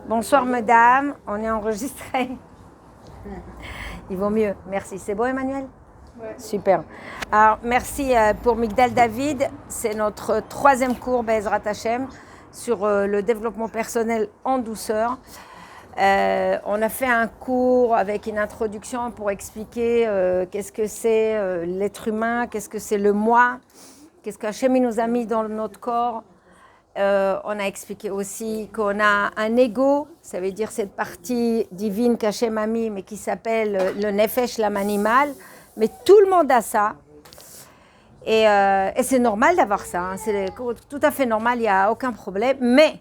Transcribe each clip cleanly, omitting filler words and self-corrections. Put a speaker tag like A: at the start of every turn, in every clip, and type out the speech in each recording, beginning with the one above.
A: Bonsoir mesdames, on est enregistré. Il vaut mieux, merci. C'est beau Emmanuel?
B: Ouais.
A: Super. Alors merci pour Migdal David, c'est notre 3e cours Be'ezrat Hashem sur le développement personnel en douceur. On a fait un cours avec une introduction pour expliquer qu'est-ce que c'est l'être humain, qu'est-ce que c'est le moi, qu'est-ce qu'Hachem nous a mis dans notre corps. On a expliqué aussi qu'on a un ego, ça veut dire cette partie divine qu'Hachem a mis, mais qui s'appelle le nefesh, l'âme animale. Mais tout le monde a ça. Et c'est normal d'avoir ça, hein. C'est tout à fait normal, il n'y a aucun problème. Mais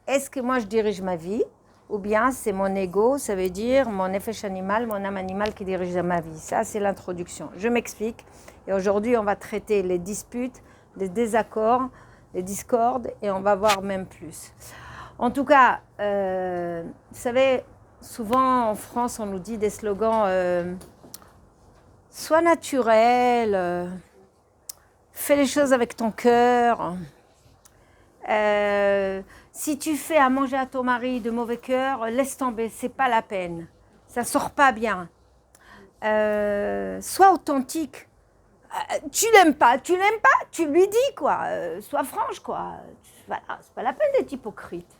A: est-ce que moi je dirige ma vie? Ou bien c'est mon ego, ça veut dire mon nefesh animal, mon âme animale qui dirige ma vie. Ça, c'est l'introduction. Je m'explique. Et aujourd'hui, on va traiter les disputes, les désaccords, les discordes, et on va voir même plus. En tout cas, vous savez, souvent en France, on nous dit des slogans sois naturel, fais les choses avec ton cœur. Si tu fais à manger à ton mari de mauvais cœur, laisse tomber, c'est pas la peine. Ça sort pas bien. Sois authentique. Tu l'aimes pas, tu lui dis quoi. Sois franche quoi. Voilà, c'est pas la peine d'être hypocrite.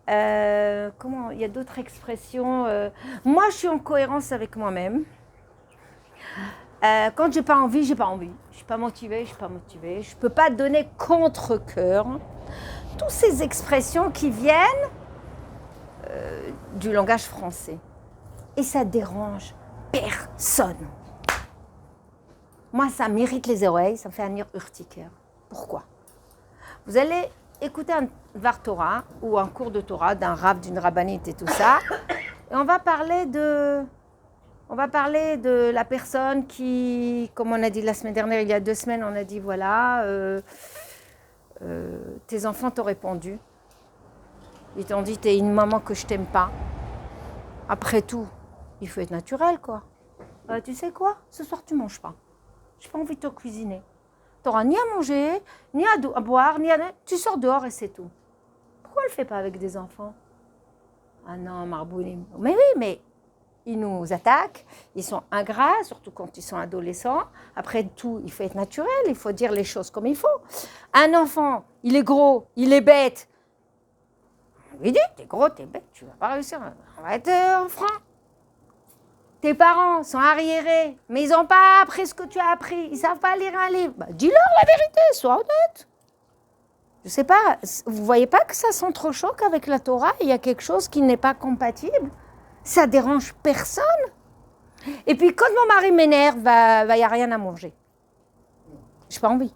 A: Comment, il y a d'autres expressions. Moi, je suis en cohérence avec moi-même. Quand j'ai pas envie, j'ai pas envie. Je suis pas motivée, je suis pas motivée. Je peux pas donner contre-cœur. Toutes ces expressions qui viennent du langage français. Et ça dérange personne. Moi, ça m'irrite les oreilles, ça me fait un urticaire. Pourquoi? Vous allez écouter un Dvar Torah ou un cours de Torah d'un rav, d'une rabbinite et tout ça. Et on va parler de la personne qui, comme on a dit la semaine dernière, il y a 2 semaines, on a dit voilà, tes enfants t'ont répondu. Ils t'ont dit t'es une maman que je t'aime pas. Après tout, il faut être naturel quoi. Tu sais quoi? Ce soir tu manges pas. J'ai pas envie de te cuisiner. Tu n'auras ni à manger, ni à boire, ni à... Tu sors dehors et c'est tout. Pourquoi elle ne le fait pas avec des enfants? Ah non, Marbouni. Mais oui, mais ils nous attaquent, ils sont ingrats, surtout quand ils sont adolescents. Après tout, il faut être naturel, il faut dire les choses comme il faut. Un enfant, il est gros, il est bête. On lui dit, t'es gros, t'es bête, tu ne vas pas réussir. On va être franc. Tes parents sont arriérés, mais ils n'ont pas appris ce que tu as appris. Ils ne savent pas lire un livre. Dis-leur la vérité, sois honnête. Je ne sais pas, vous ne voyez pas que ça s'entrechoque avec la Torah? Il y a quelque chose qui n'est pas compatible. Ça dérange personne. Et puis quand mon mari m'énerve, il n'y a rien à manger. Je n'ai pas envie.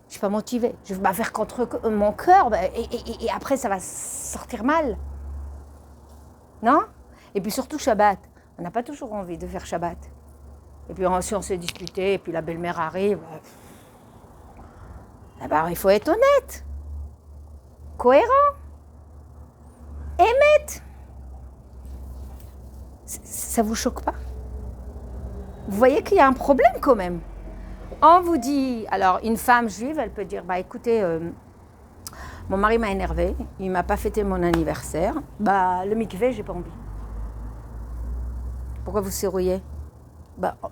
A: Je ne suis pas motivée. Je vais faire contre mon cœur et après ça va sortir mal. Non? Et puis surtout Shabbat. On n'a pas toujours envie de faire Shabbat. Et puis si on s'est disputé, et puis la belle-mère arrive, il faut être honnête, cohérent, émette. Ça vous choque pas? Vous voyez qu'il y a un problème quand même. On vous dit, alors une femme juive, elle peut dire, écoutez, mon mari m'a énervé, il ne m'a pas fêté mon anniversaire, le mikvé, j'ai pas envie. Pourquoi vous serrouillez?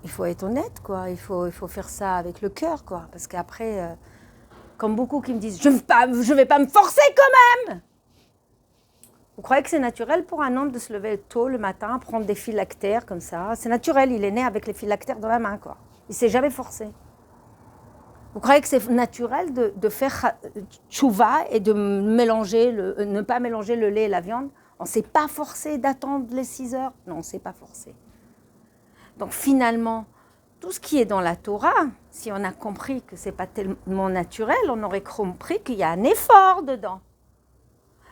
A: Il faut être honnête, quoi. Il faut faire ça avec le cœur, quoi. Parce qu'après, comme beaucoup qui me disent, je vais pas me forcer quand même. Vous croyez que c'est naturel pour un homme de se lever tôt le matin, prendre des phylactères comme ça? C'est naturel, il est né avec les phylactères dans la main, quoi. Il s'est jamais forcé. Vous croyez que c'est naturel de faire tchouva et de ne pas mélanger le lait et la viande? On ne s'est pas forcé d'attendre les 6 heures. Non, on ne s'est pas forcé. Donc finalement, tout ce qui est dans la Torah, si on a compris que ce n'est pas tellement naturel, on aurait compris qu'il y a un effort dedans.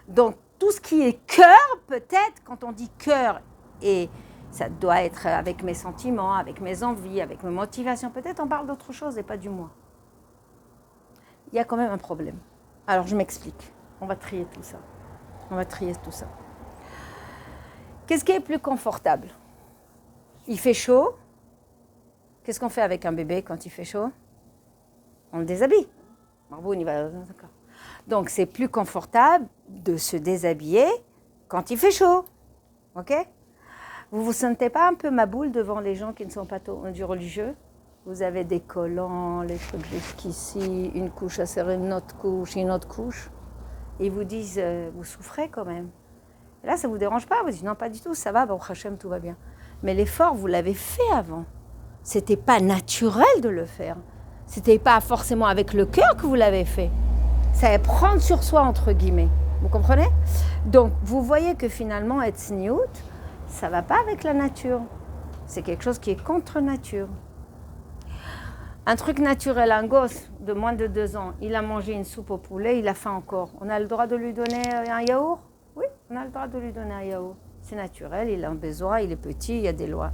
A: Donc tout ce qui est cœur, peut-être, quand on dit cœur, et ça doit être avec mes sentiments, avec mes envies, avec mes motivations, peut-être on parle d'autre chose et pas du moi. Il y a quand même un problème. Alors je m'explique. On va trier tout ça. Qu'est-ce qui est plus confortable? Il fait chaud. Qu'est-ce qu'on fait avec un bébé quand il fait chaud? On le déshabille. Marboun, il va... Donc, c'est plus confortable de se déshabiller quand il fait chaud. Ok? Vous vous sentez pas un peu ma boule devant les gens qui ne sont pas du religieux? Vous avez des collants, les trucs jusqu'ici, une couche à serrer, une autre couche. Et ils vous disent, vous souffrez quand même. Et là, ça ne vous dérange pas? Vous dites, non, pas du tout, ça va, bon, Hachem, tout va bien. Mais l'effort, vous l'avez fait avant. Ce n'était pas naturel de le faire. Ce n'était pas forcément avec le cœur que vous l'avez fait. Ça allait prendre sur soi, entre guillemets. Vous comprenez? Donc, vous voyez que finalement, être sniout, ça ne va pas avec la nature. C'est quelque chose qui est contre nature. Un truc naturel, un gosse de moins de 2 ans, il a mangé une soupe au poulet, il a faim encore. On a le droit de lui donner un yaourt? Oui, on a le droit de lui donner un yaourt. C'est naturel, il a besoin, il est petit, il y a des lois.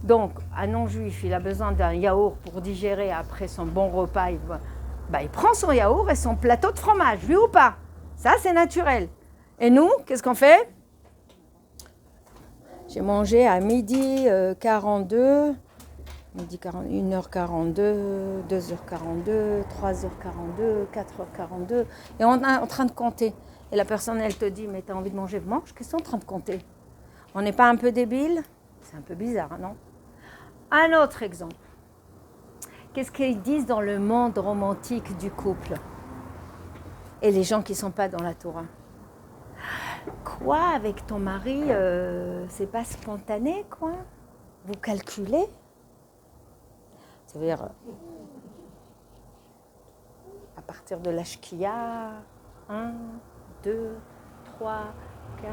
A: Donc, un non-juif, il a besoin d'un yaourt pour digérer après son bon repas. Il prend son yaourt et son plateau de fromage, oui ou pas? Ça, c'est naturel. Et nous, qu'est-ce qu'on fait? J'ai mangé à midi 42... Midi 40, 1h42, 2h42, 3h42, 4h42. Et on est en train de compter. Et la personne, elle te dit, mais t'as envie de manger? Mange, qu'est-ce qu'on est en train de compter? On n'est pas un peu débile? C'est un peu bizarre, non? Un autre exemple. Qu'est-ce qu'ils disent dans le monde romantique du couple? Et les gens qui ne sont pas dans la Torah? Quoi, avec ton mari, c'est pas spontané, quoi? Vous calculez? C'est-à-dire, à partir de la shkia, 1, 2, 3, 4,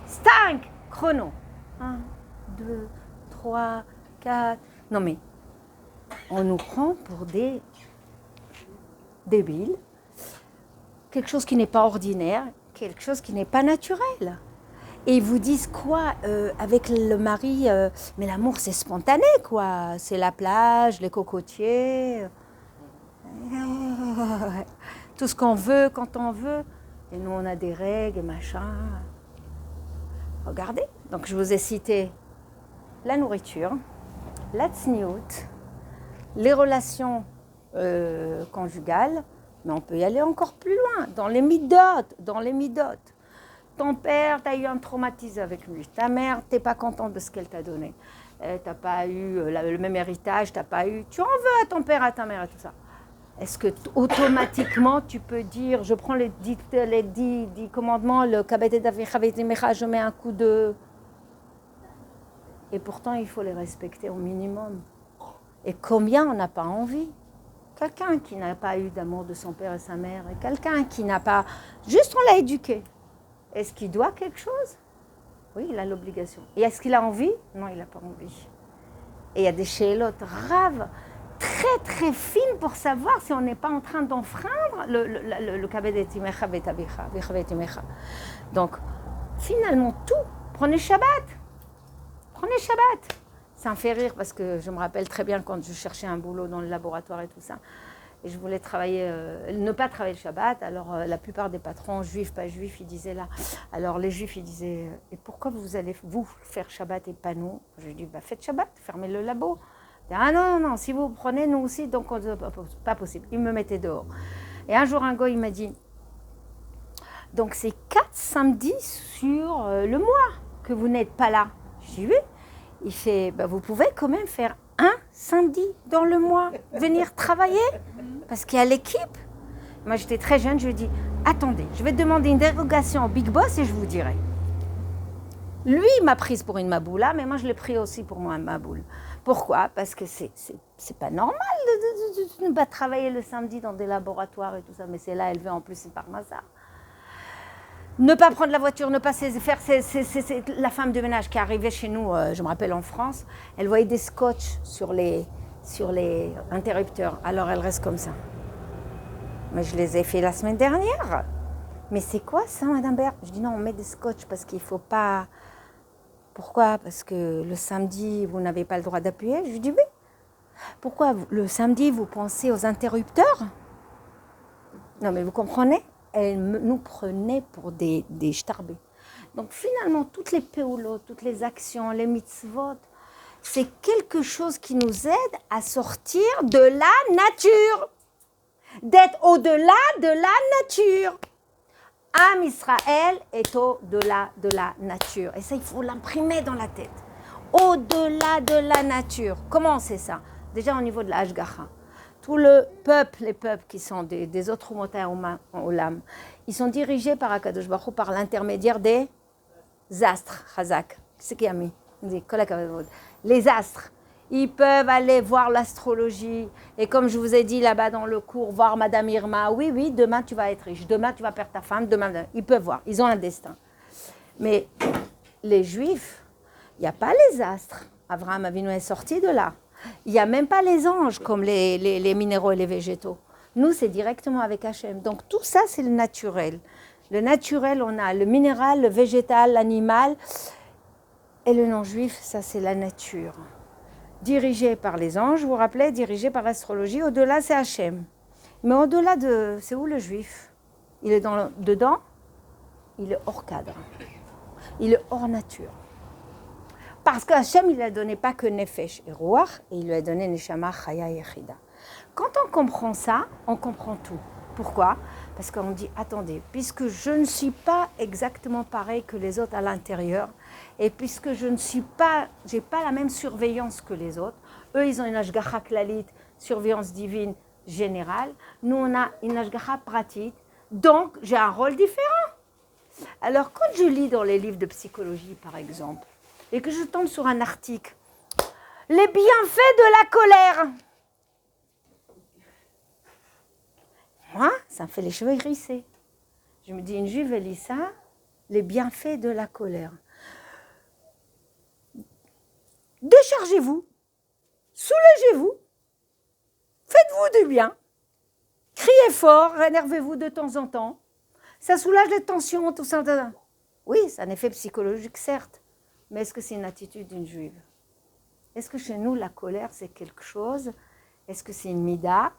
A: 5 chrono. 1, 2, 3, 4. Non mais, on nous prend pour des débiles, quelque chose qui n'est pas ordinaire, quelque chose qui n'est pas naturel. Et ils vous disent quoi avec le mari, mais l'amour c'est spontané quoi, c'est la plage, les cocotiers, tout ce qu'on veut quand on veut. Et nous on a des règles, machin. Regardez, donc je vous ai cité la nourriture, la tsniout, les relations conjugales, mais on peut y aller encore plus loin, dans les midotes. Ton père, tu as eu un traumatisme avec lui. Ta mère, tu n'es pas contente de ce qu'elle t'a donné. Tu n'as pas eu le même héritage, tu n'as pas eu... Tu en veux à ton père, à ta mère et tout ça. Est-ce que automatiquement, tu peux dire, je prends les 10 commandements, le kabete d'Avichaveitimecha, je mets un coup de... Et pourtant, il faut les respecter au minimum. Et combien on n'a pas envie? Quelqu'un qui n'a pas eu d'amour de son père et sa mère, et quelqu'un qui n'a pas... Juste, on l'a éduqué. Est-ce qu'il doit quelque chose? Oui, il a l'obligation. Et est-ce qu'il a envie? Non, il n'a pas envie. Et il y a des shélotes raves, très très fines pour savoir si on n'est pas en train d'enfreindre le kabed timecha vetabicha. Donc, finalement, tout. Prenez Shabbat. Ça me fait rire parce que je me rappelle très bien quand je cherchais un boulot dans le laboratoire et tout ça. Et je voulais ne pas travailler le Shabbat. Alors, la plupart des patrons, juifs, pas juifs, ils disaient là. Alors, les juifs, ils disaient, et pourquoi vous allez, vous, faire Shabbat et pas nous? Je lui ai dit, faites Shabbat, fermez le labo. Dit, ah non, si vous prenez, nous aussi, donc, pas possible. Ils me mettaient dehors. Et un jour, un gars, il m'a dit, donc, c'est 4 samedis sur le mois que vous n'êtes pas là. Je dis, oui. Il fait, vous pouvez quand même faire un samedi dans le mois, venir travailler, parce qu'il y a l'équipe. Moi, j'étais très jeune, je lui ai dit, attendez, je vais demander une dérogation au Big Boss et je vous dirai. Lui, il m'a prise pour une maboula, mais moi, je l'ai pris aussi pour moi, une maboule. Pourquoi? Parce que c'est pas normal de ne pas travailler le samedi dans des laboratoires et tout ça, mais c'est là élevé en plus, c'est par hasard. Ne pas prendre la voiture, ne pas faire... C'est la femme de ménage qui est arrivée chez nous, je me rappelle en France, elle voyait des scotch sur les interrupteurs. Alors elle reste comme ça. Mais je les ai fait la semaine dernière. Mais c'est quoi ça, Madame Bert? Je dis non, on met des scotch parce qu'il ne faut pas... Pourquoi? Parce que le samedi, vous n'avez pas le droit d'appuyer. Je lui dis oui. Pourquoi le samedi, vous pensez aux interrupteurs? Non, mais vous comprenez? Elle nous prenait pour des starbés. Donc finalement, toutes les péoulots, toutes les actions, les mitzvot, c'est quelque chose qui nous aide à sortir de la nature, d'être au-delà de la nature. Am Israël est au-delà de la nature. Et ça, il faut l'imprimer dans la tête. Au-delà de la nature. Comment on sait ça? Déjà au niveau de la Hashgacha. Tout le peuple, les peuples qui sont des autres Olam, ils sont dirigés par Akadosh Baruch Hu, par l'intermédiaire des astres. Chazak. C'est qui a mis? Les astres. Ils peuvent aller voir l'astrologie. Et comme je vous ai dit là-bas dans le cours, voir Madame Irma. Oui, oui, demain tu vas être riche. Demain tu vas perdre ta femme. Demain, ils peuvent voir. Ils ont un destin. Mais les Juifs, il n'y a pas les astres. Abraham Avinu est sorti de là. Il n'y a même pas les anges comme les minéraux et les végétaux. Nous, c'est directement avec Hachem. Donc tout ça, c'est le naturel. Le naturel, on a le minéral, le végétal, l'animal. Et le non-juif, ça, c'est la nature. Dirigé par les anges, vous vous rappelez, dirigé par l'astrologie. Au-delà, c'est Hachem. Mais au-delà de... C'est où le juif? Il est dedans, il est hors cadre. Il est hors nature. Parce qu'Hachem, il ne lui a donné pas que Nefesh et Ruach, et il lui a donné Neshama, Chaya et Yechida. Quand on comprend ça, on comprend tout. Pourquoi? Parce qu'on dit, attendez, puisque je ne suis pas exactement pareil que les autres à l'intérieur, et puisque je n'ai pas la même surveillance que les autres, eux, ils ont une Hashgacha Klalit, surveillance divine générale, nous, on a une Hashgacha pratique, donc j'ai un rôle différent. Alors, quand je lis dans les livres de psychologie, par exemple, et que je tombe sur un article, les bienfaits de la colère. Moi, ça me fait les cheveux hérissés. Je me dis, une juive, elle lit ça, les bienfaits de la colère. Déchargez-vous, soulagez-vous, faites-vous du bien, criez fort, énervez-vous de temps en temps. Ça soulage les tensions, tout ça. Oui, c'est un effet psychologique, certes. Mais est-ce que c'est une attitude d'une juive? Est-ce que chez nous, la colère, c'est quelque chose? Est-ce que c'est une mida?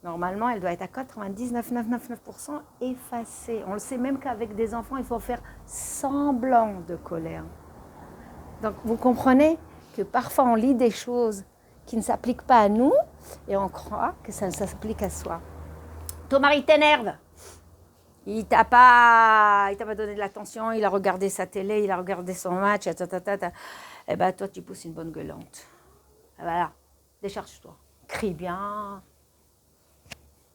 A: Normalement, elle doit être à 99,999% effacée. On le sait même qu'avec des enfants, il faut faire semblant de colère. Donc, vous comprenez que parfois, on lit des choses qui ne s'appliquent pas à nous et on croit que ça s'applique à soi. Ton mari t'énerve. Il t'a pas donné de l'attention, il a regardé sa télé, il a regardé son match, etc. Eh bien, toi, tu pousses une bonne gueulante. Et voilà, décharge-toi. Crie bien.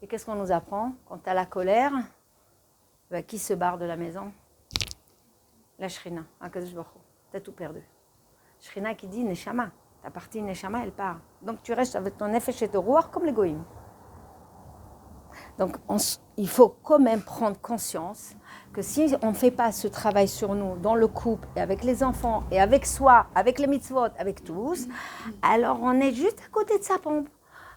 A: Et qu'est-ce qu'on nous apprend? Quand tu as la colère, ben, qui se barre de la maison? La Shrina, Akadosh Baruch Hu. Tu as tout perdu. Shrina qui dit Neshama. Ta partie Neshama, elle part. Donc, tu restes avec ton Nefesh et ton Ruach comme les Goïm. Donc, il faut quand même prendre conscience que si on ne fait pas ce travail sur nous, dans le couple, et avec les enfants, et avec soi, avec les mitzvot, avec tous, alors on est juste à côté de sa pompe.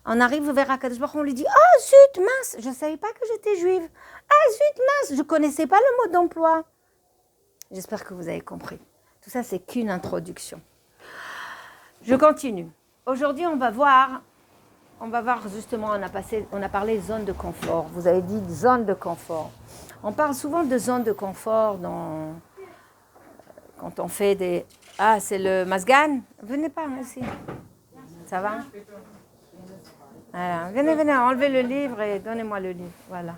A: On arrive vers Akadosh Baruch Hu, on lui dit « Ah, zut, mince, je ne savais pas que j'étais juive. Ah, zut, mince, je ne connaissais pas le mot d'emploi. » J'espère que vous avez compris. Tout ça, c'est qu'une introduction. Je continue. Aujourd'hui, on va voir justement, on a parlé zone de confort. Vous avez dit zone de confort. On parle souvent de zone de confort quand on fait des... Ah, c'est le Masgan? Venez pas ici. Ça va? Voilà. Venez, enlevez le livre et donnez-moi le livre. Voilà.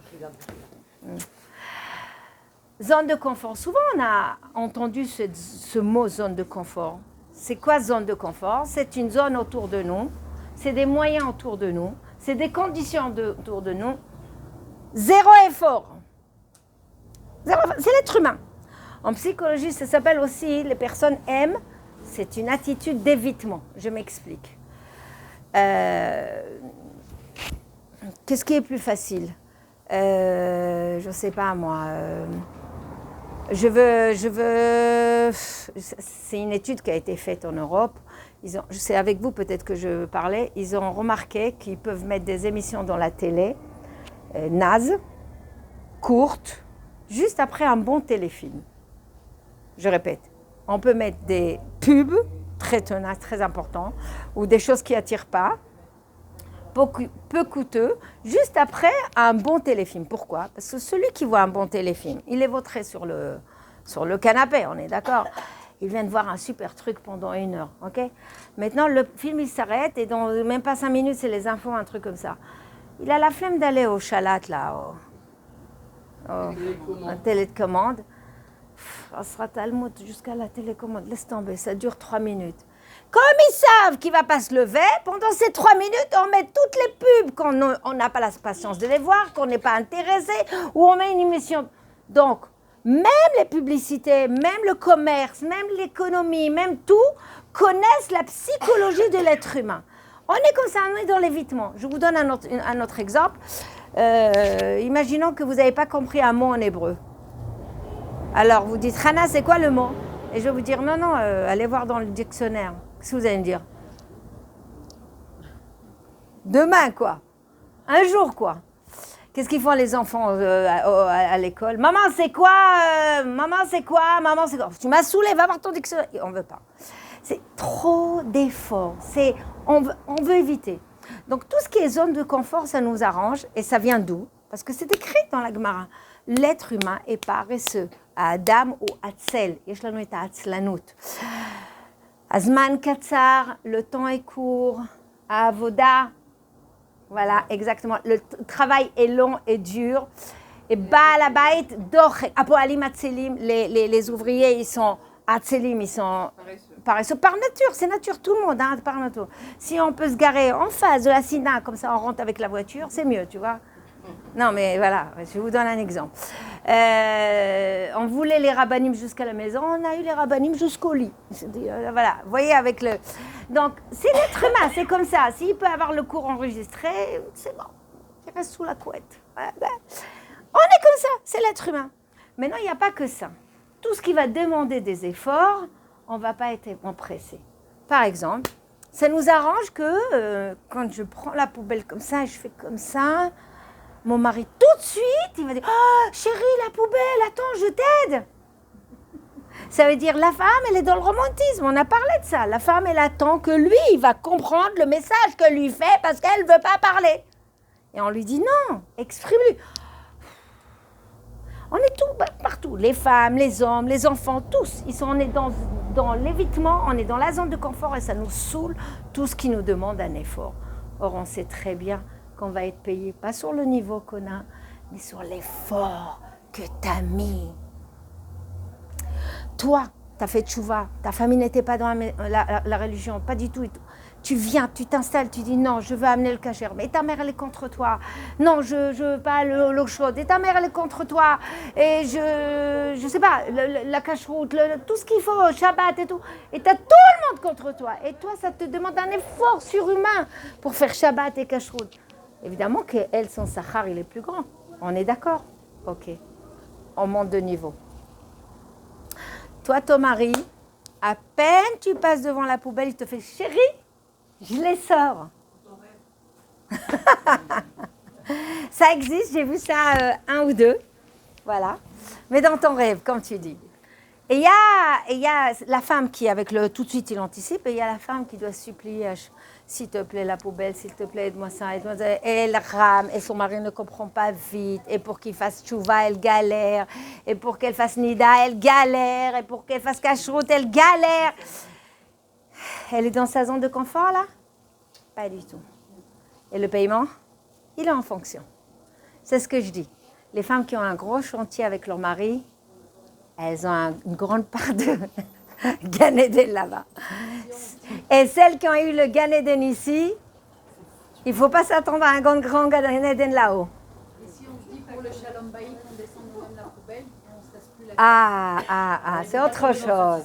A: Zone de confort. Souvent, on a entendu ce mot zone de confort. C'est quoi zone de confort? C'est une zone autour de nous. C'est des moyens autour de nous, c'est des conditions autour de nous. Zéro effort. C'est l'être humain. En psychologie, ça s'appelle aussi, les personnes aiment, c'est une attitude d'évitement. Je m'explique. Qu'est-ce qui est plus facile? Je ne sais pas moi. C'est une étude qui a été faite en Europe. C'est avec vous peut-être que je parlais, ils ont remarqué qu'ils peuvent mettre des émissions dans la télé, nazes, courtes, juste après un bon téléfilm. Je répète, on peut mettre des pubs très tenaces, très importants, ou des choses qui n'attirent pas, peu coûteux, juste après un bon téléfilm. Pourquoi? Parce que celui qui voit un bon téléfilm, il est vautré sur le canapé, on est d'accord? Il vient de voir un super truc pendant 1 heure, ok? Maintenant, le film, il s'arrête et dans même pas 5 minutes, c'est les infos, un truc comme ça. Il a la flemme d'aller au chalat, là, La télécommande. Asra Talmud jusqu'à la télécommande. Laisse tomber, ça dure 3 minutes. Comme ils savent qu'il ne va pas se lever, pendant ces 3 minutes, on met toutes les pubs qu'on n'a pas la patience de les voir, qu'on n'est pas intéressé, ou on met une émission. Donc, même les publicités, même le commerce, même l'économie, même tout, connaissent la psychologie de l'être humain. On est comme ça, on est dans l'évitement. Je vous donne un autre exemple. Imaginons que vous n'avez pas compris un mot en hébreu. Alors, vous dites, Hana, c'est quoi le mot? Et je vais vous dire, non, allez voir dans le dictionnaire. Qu'est-ce que vous allez me dire? Demain, quoi. Un jour, quoi. Qu'est-ce qu'ils font les enfants à l'école? Maman, c'est quoi? Maman, c'est quoi? Maman, c'est quoi? Tu m'as saoulé, va voir ton dictionnaire. On ne veut pas. C'est trop d'efforts. On veut éviter. Donc, tout ce qui est zone de confort, ça nous arrange. Et ça vient d'où? Parce que c'est écrit dans la Gemara. L'être humain est paresseux. Adam ou Atzel. Yesh lanu et Atzlanut. Azman Katsar, le temps est court. Avoda. Voilà, exactement. Le travail est long et dur. Et Baal Habayit Dochek. Apoalim Atzelim, les ouvriers, ils sont Atzelim, ils sont paresseux. Par nature, c'est nature, tout le monde, hein, par nature. Si on peut se garer en face de la Sina, comme ça on rentre avec la voiture, c'est mieux, tu vois. Non, mais voilà, je vous donne un exemple. On voulait les rabbinim jusqu'à la maison, on a eu les rabbinim jusqu'au lit. Voilà, vous voyez avec le... Donc, c'est l'être humain, c'est comme ça. S'il peut avoir le cours enregistré, c'est bon. Il reste sous la couette. Voilà. On est comme ça, c'est l'être humain. Maintenant, il n'y a pas que ça. Tout ce qui va demander des efforts, on ne va pas être empressé. Par exemple, ça nous arrange que quand je prends la poubelle comme ça et je fais comme ça... Mon mari, tout de suite, il va dire « Oh, chérie, la poubelle, attends, je t'aide !» Ça veut dire, la femme, elle est dans le romantisme, on a parlé de ça. La femme, elle attend que lui, il va comprendre le message que lui fait parce qu'elle ne veut pas parler. Et on lui dit « Non, exprime-lui !» On est tout, partout, les femmes, les hommes, les enfants, tous. On est dans l'évitement, on est dans la zone de confort et ça nous saoule tout ce qui nous demande un effort. Or, on sait très bien qu'on va être payé, pas sur le niveau qu'on a, mais sur l'effort que tu as mis. Toi, tu as fait tchouva, ta famille n'était pas dans la religion, pas du tout. Tu viens, tu t'installes, tu dis non, je veux amener le kasher, mais ta mère elle est contre toi. Non, je veux pas l'eau chaude, et ta mère elle est contre toi. Et je sais pas, la cacheroute, tout ce qu'il faut, Shabbat et tout. Et tu as tout le monde contre toi. Et toi, ça te demande un effort surhumain pour faire Shabbat et cacheroute. Évidemment qu'elle, son sachar, il est plus grand. On est d'accord? Ok. On monte de niveau. Toi, ton mari, à peine tu passes devant la poubelle, il te fait « Chérie, je les sors. » Ça existe, j'ai vu ça un ou deux. Voilà. Mais dans ton rêve, comme tu dis. Et il y a la femme qui, avec le tout de suite, il anticipe, et il y a la femme qui doit supplier s'il te plaît, la poubelle, s'il te plaît, aide-moi ça, aide-moi ça. Et elle rame, et son mari ne comprend pas vite. Et pour qu'il fasse tchouva, elle galère. Et pour qu'elle fasse nida, elle galère. Et pour qu'elle fasse kashrut, elle galère. Elle est dans sa zone de confort, là? Pas du tout. Et le paiement? Il est en fonction. C'est ce que je dis. Les femmes qui ont un gros chantier avec leur mari, elles ont une grande part de Gan Eden là-bas. Et celles qui ont eu le Gan Eden ici, il ne faut pas s'attendre à un grand Gan Eden là-haut.
B: Et si on se dit pour le Shalom Bayit, on descend nous-mêmes la poubelle, on ne se casse plus la
A: C'est autre chose.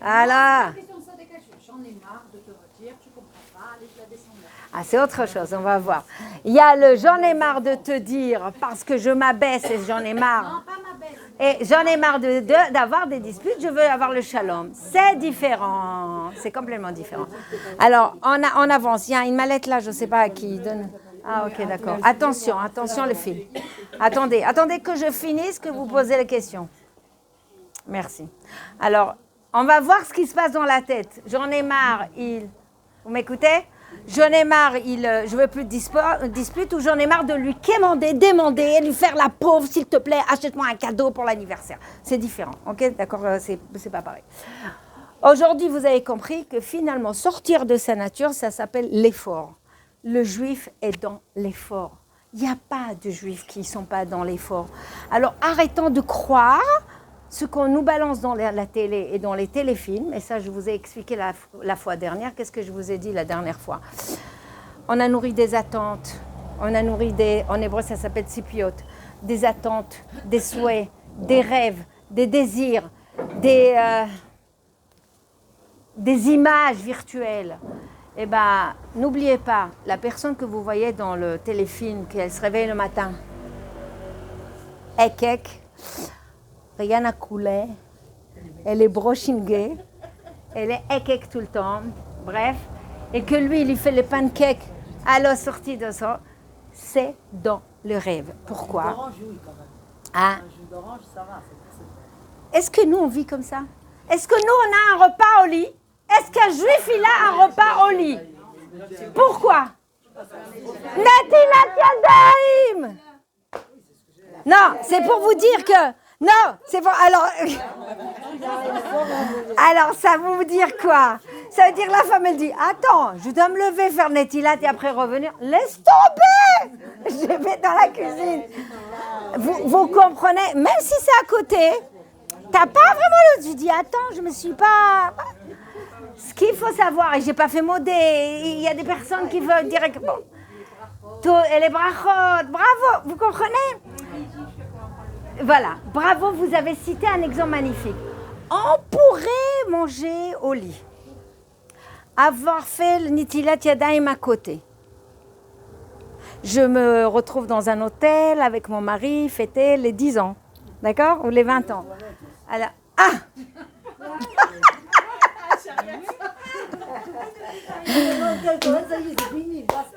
A: Alors,
B: j'en ai marre de te redire, tu comprends pas, allez, je la descends là.
A: C'est autre chose, on va voir. Il y a le j'en ai marre de te dire parce que je m'abaisse et j'en ai marre.
B: Non, pas m'abaisse.
A: Et j'en ai marre d'avoir des disputes, je veux avoir le shalom. C'est différent, c'est complètement différent. Alors, on avance. Il y a une mallette là, je ne sais pas à qui donne. Ah, ok, d'accord. Attention les filles. Attendez que je finisse, que vous posez les questions. Merci. Alors, on va voir ce qui se passe dans la tête. J'en ai marre, Vous m'écoutez? J'en ai marre, je veux plus de dispute, ou j'en ai marre de lui demander, et lui faire la pauvre, s'il te plaît, achète-moi un cadeau pour l'anniversaire. C'est différent, ok? D'accord, c'est pas pareil. Aujourd'hui, vous avez compris que finalement, sortir de sa nature, ça s'appelle l'effort. Le juif est dans l'effort. Il n'y a pas de juifs qui ne sont pas dans l'effort. Alors arrêtons de croire ce qu'on nous balance dans la télé et dans les téléfilms. Et ça, je vous ai expliqué la fois dernière. Qu'est-ce que je vous ai dit la dernière fois? On a nourri des attentes. On a nourri en hébreu, ça s'appelle tsipiot. Des attentes, des souhaits, des rêves, des désirs, des images virtuelles. Eh bien, n'oubliez pas, la personne que vous voyez dans le téléfilm, qui se réveille le matin, ekek, rien à couler, elle est brochingée, elle est ekek tout le temps, bref, et que lui, il lui fait les pancakes à la sortie de ça, c'est dans le rêve. Pourquoi?
C: D'orange, oui, quand même.
A: Ah.
C: Un jus d'orange, ça va.
A: Est-ce que nous, on vit comme ça? Est-ce que nous, on a un repas au lit? Est-ce qu'un juif, il a un repas au lit? Pourquoi? Natilat Yadayim! Non, c'est pour vous dire que... Non, c'est pour... Alors, ça veut vous dire quoi? Ça veut dire la femme, elle dit, attends, je dois me lever, faire Netilat et après revenir. Laisse tomber! Je vais dans la cuisine. Vous comprenez? Même si c'est à côté, t'as pas vraiment le... Tu dis, attends, je me suis pas... Ce qu'il faut savoir, et j'ai pas fait modé, il y a des personnes qui veulent directement... Bon. Et les brachot, bravo, vous comprenez? Voilà, bravo, vous avez cité un exemple magnifique. On pourrait manger au lit, avoir fait le Nitilat Yadayim à côté. Je me retrouve dans un hôtel avec mon mari, fêter les 10 ans, d'accord? Ou les 20 ans. Alors,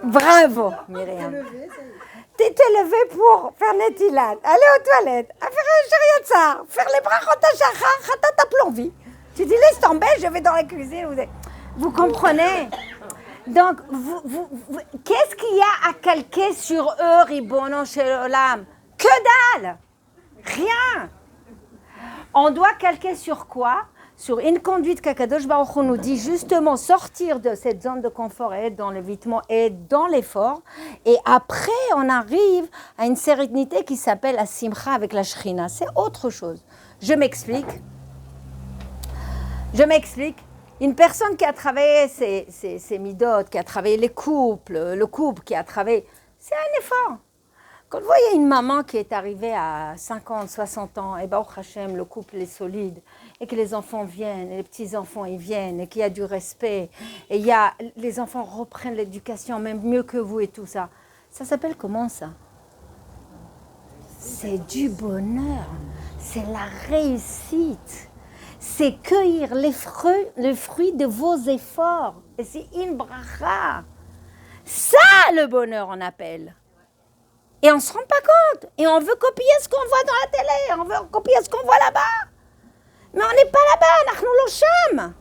A: Bravo, Myriam. Tu t'es levée pour faire Netilat, aller aux toilettes, à faire un de ça, faire les brachot hachachar, t'as plus envie. Tu dis, laisse tomber, je vais dans la cuisine. Vous comprenez? Donc, qu'est-ce qu'il y a à calquer sur eux, Ribono Shelolam? Que dalle! Rien! On doit calquer sur quoi? Sur une conduite qu'Akadosh Baruch Hu nous dit justement sortir de cette zone de confort et être dans l'évitement et dans l'effort. Et après, on arrive à une sérénité qui s'appelle la simcha avec la shrina. C'est autre chose. Je m'explique. Une personne qui a travaillé ses midot, qui a travaillé les couples, le couple qui a travaillé, c'est un effort. Quand vous voyez une maman qui est arrivée à 50, 60 ans, et Baruch Hashem, le couple est solide, et que les enfants viennent, et les petits-enfants ils viennent, et qu'il y a du respect, et les enfants reprennent l'éducation, même mieux que vous et tout ça. Ça s'appelle comment ça? C'est du bonheur, c'est la réussite, c'est cueillir les fruits de vos efforts, et c'est une bracha. Ça, le bonheur, on appelle. Et on ne se rend pas compte. Et on veut copier ce qu'on voit dans la télé. On veut copier ce qu'on voit là-bas. Mais on n'est pas là-bas. Nous l'ocham.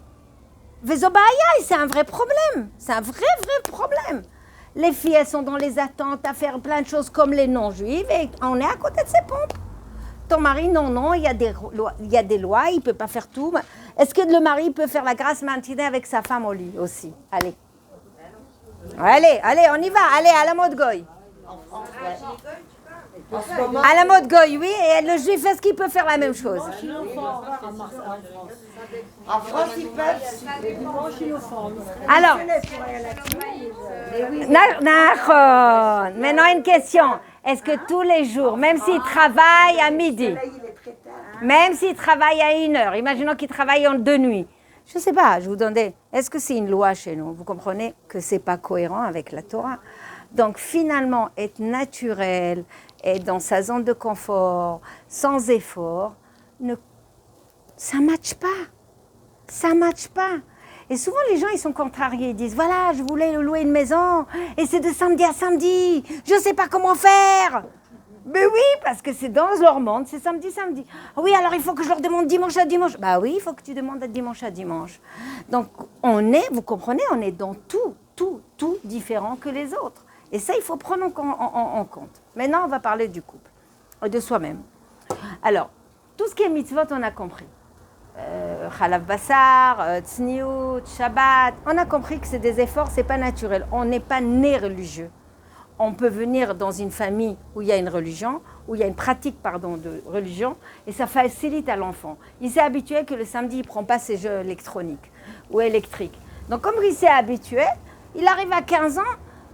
A: Vezobaya, c'est un vrai problème. C'est un vrai problème. Les filles, elles sont dans les attentes à faire plein de choses comme les non-juives. Et on est à côté de ces pompes. Ton mari, non, il y a des lois. Il ne peut pas faire tout. Est-ce que le mari peut faire la grâce matinée avec sa femme au lit aussi? Allez, on y va. Allez, à la mode goy. À la mode goy, oui, et le juif, est-ce qu'il peut faire la même chose?
C: En France, ils peuvent.
A: Alors, maintenant une question. Est-ce que tous les jours, même s'il travaille à midi, même s'il travaille à 1h, imaginons qu'il travaille en 2 nuits, je ne sais pas, je vous demandais, est-ce que c'est une loi chez nous? Vous comprenez que ce n'est pas cohérent avec la Torah. Donc finalement, être naturel, être dans sa zone de confort, sans effort, ça ne matche pas. Ça ne matche pas. Et souvent, les gens, ils sont contrariés. Ils disent, voilà, je voulais louer une maison, et c'est de samedi à samedi. Je ne sais pas comment faire. Mais oui, parce que c'est dans leur monde, c'est samedi. Oui, alors il faut que je leur demande dimanche à dimanche. Bah oui, il faut que tu demandes de dimanche à dimanche. Donc, vous comprenez, on est dans tout différent que les autres. Et ça, il faut prendre en compte. Maintenant, on va parler du couple, de soi-même. Alors, tout ce qui est mitzvot, on a compris. Chalav Bassar, Tzniut, Shabbat, on a compris que c'est des efforts, c'est pas naturel. On n'est pas né religieux. on peut venir dans une famille où il y a une religion, où il y a une pratique de religion, et ça facilite à l'enfant. Il s'est habitué que le samedi, il ne prend pas ses jeux électroniques ou électriques. Donc comme il s'est habitué, il arrive à 15 ans,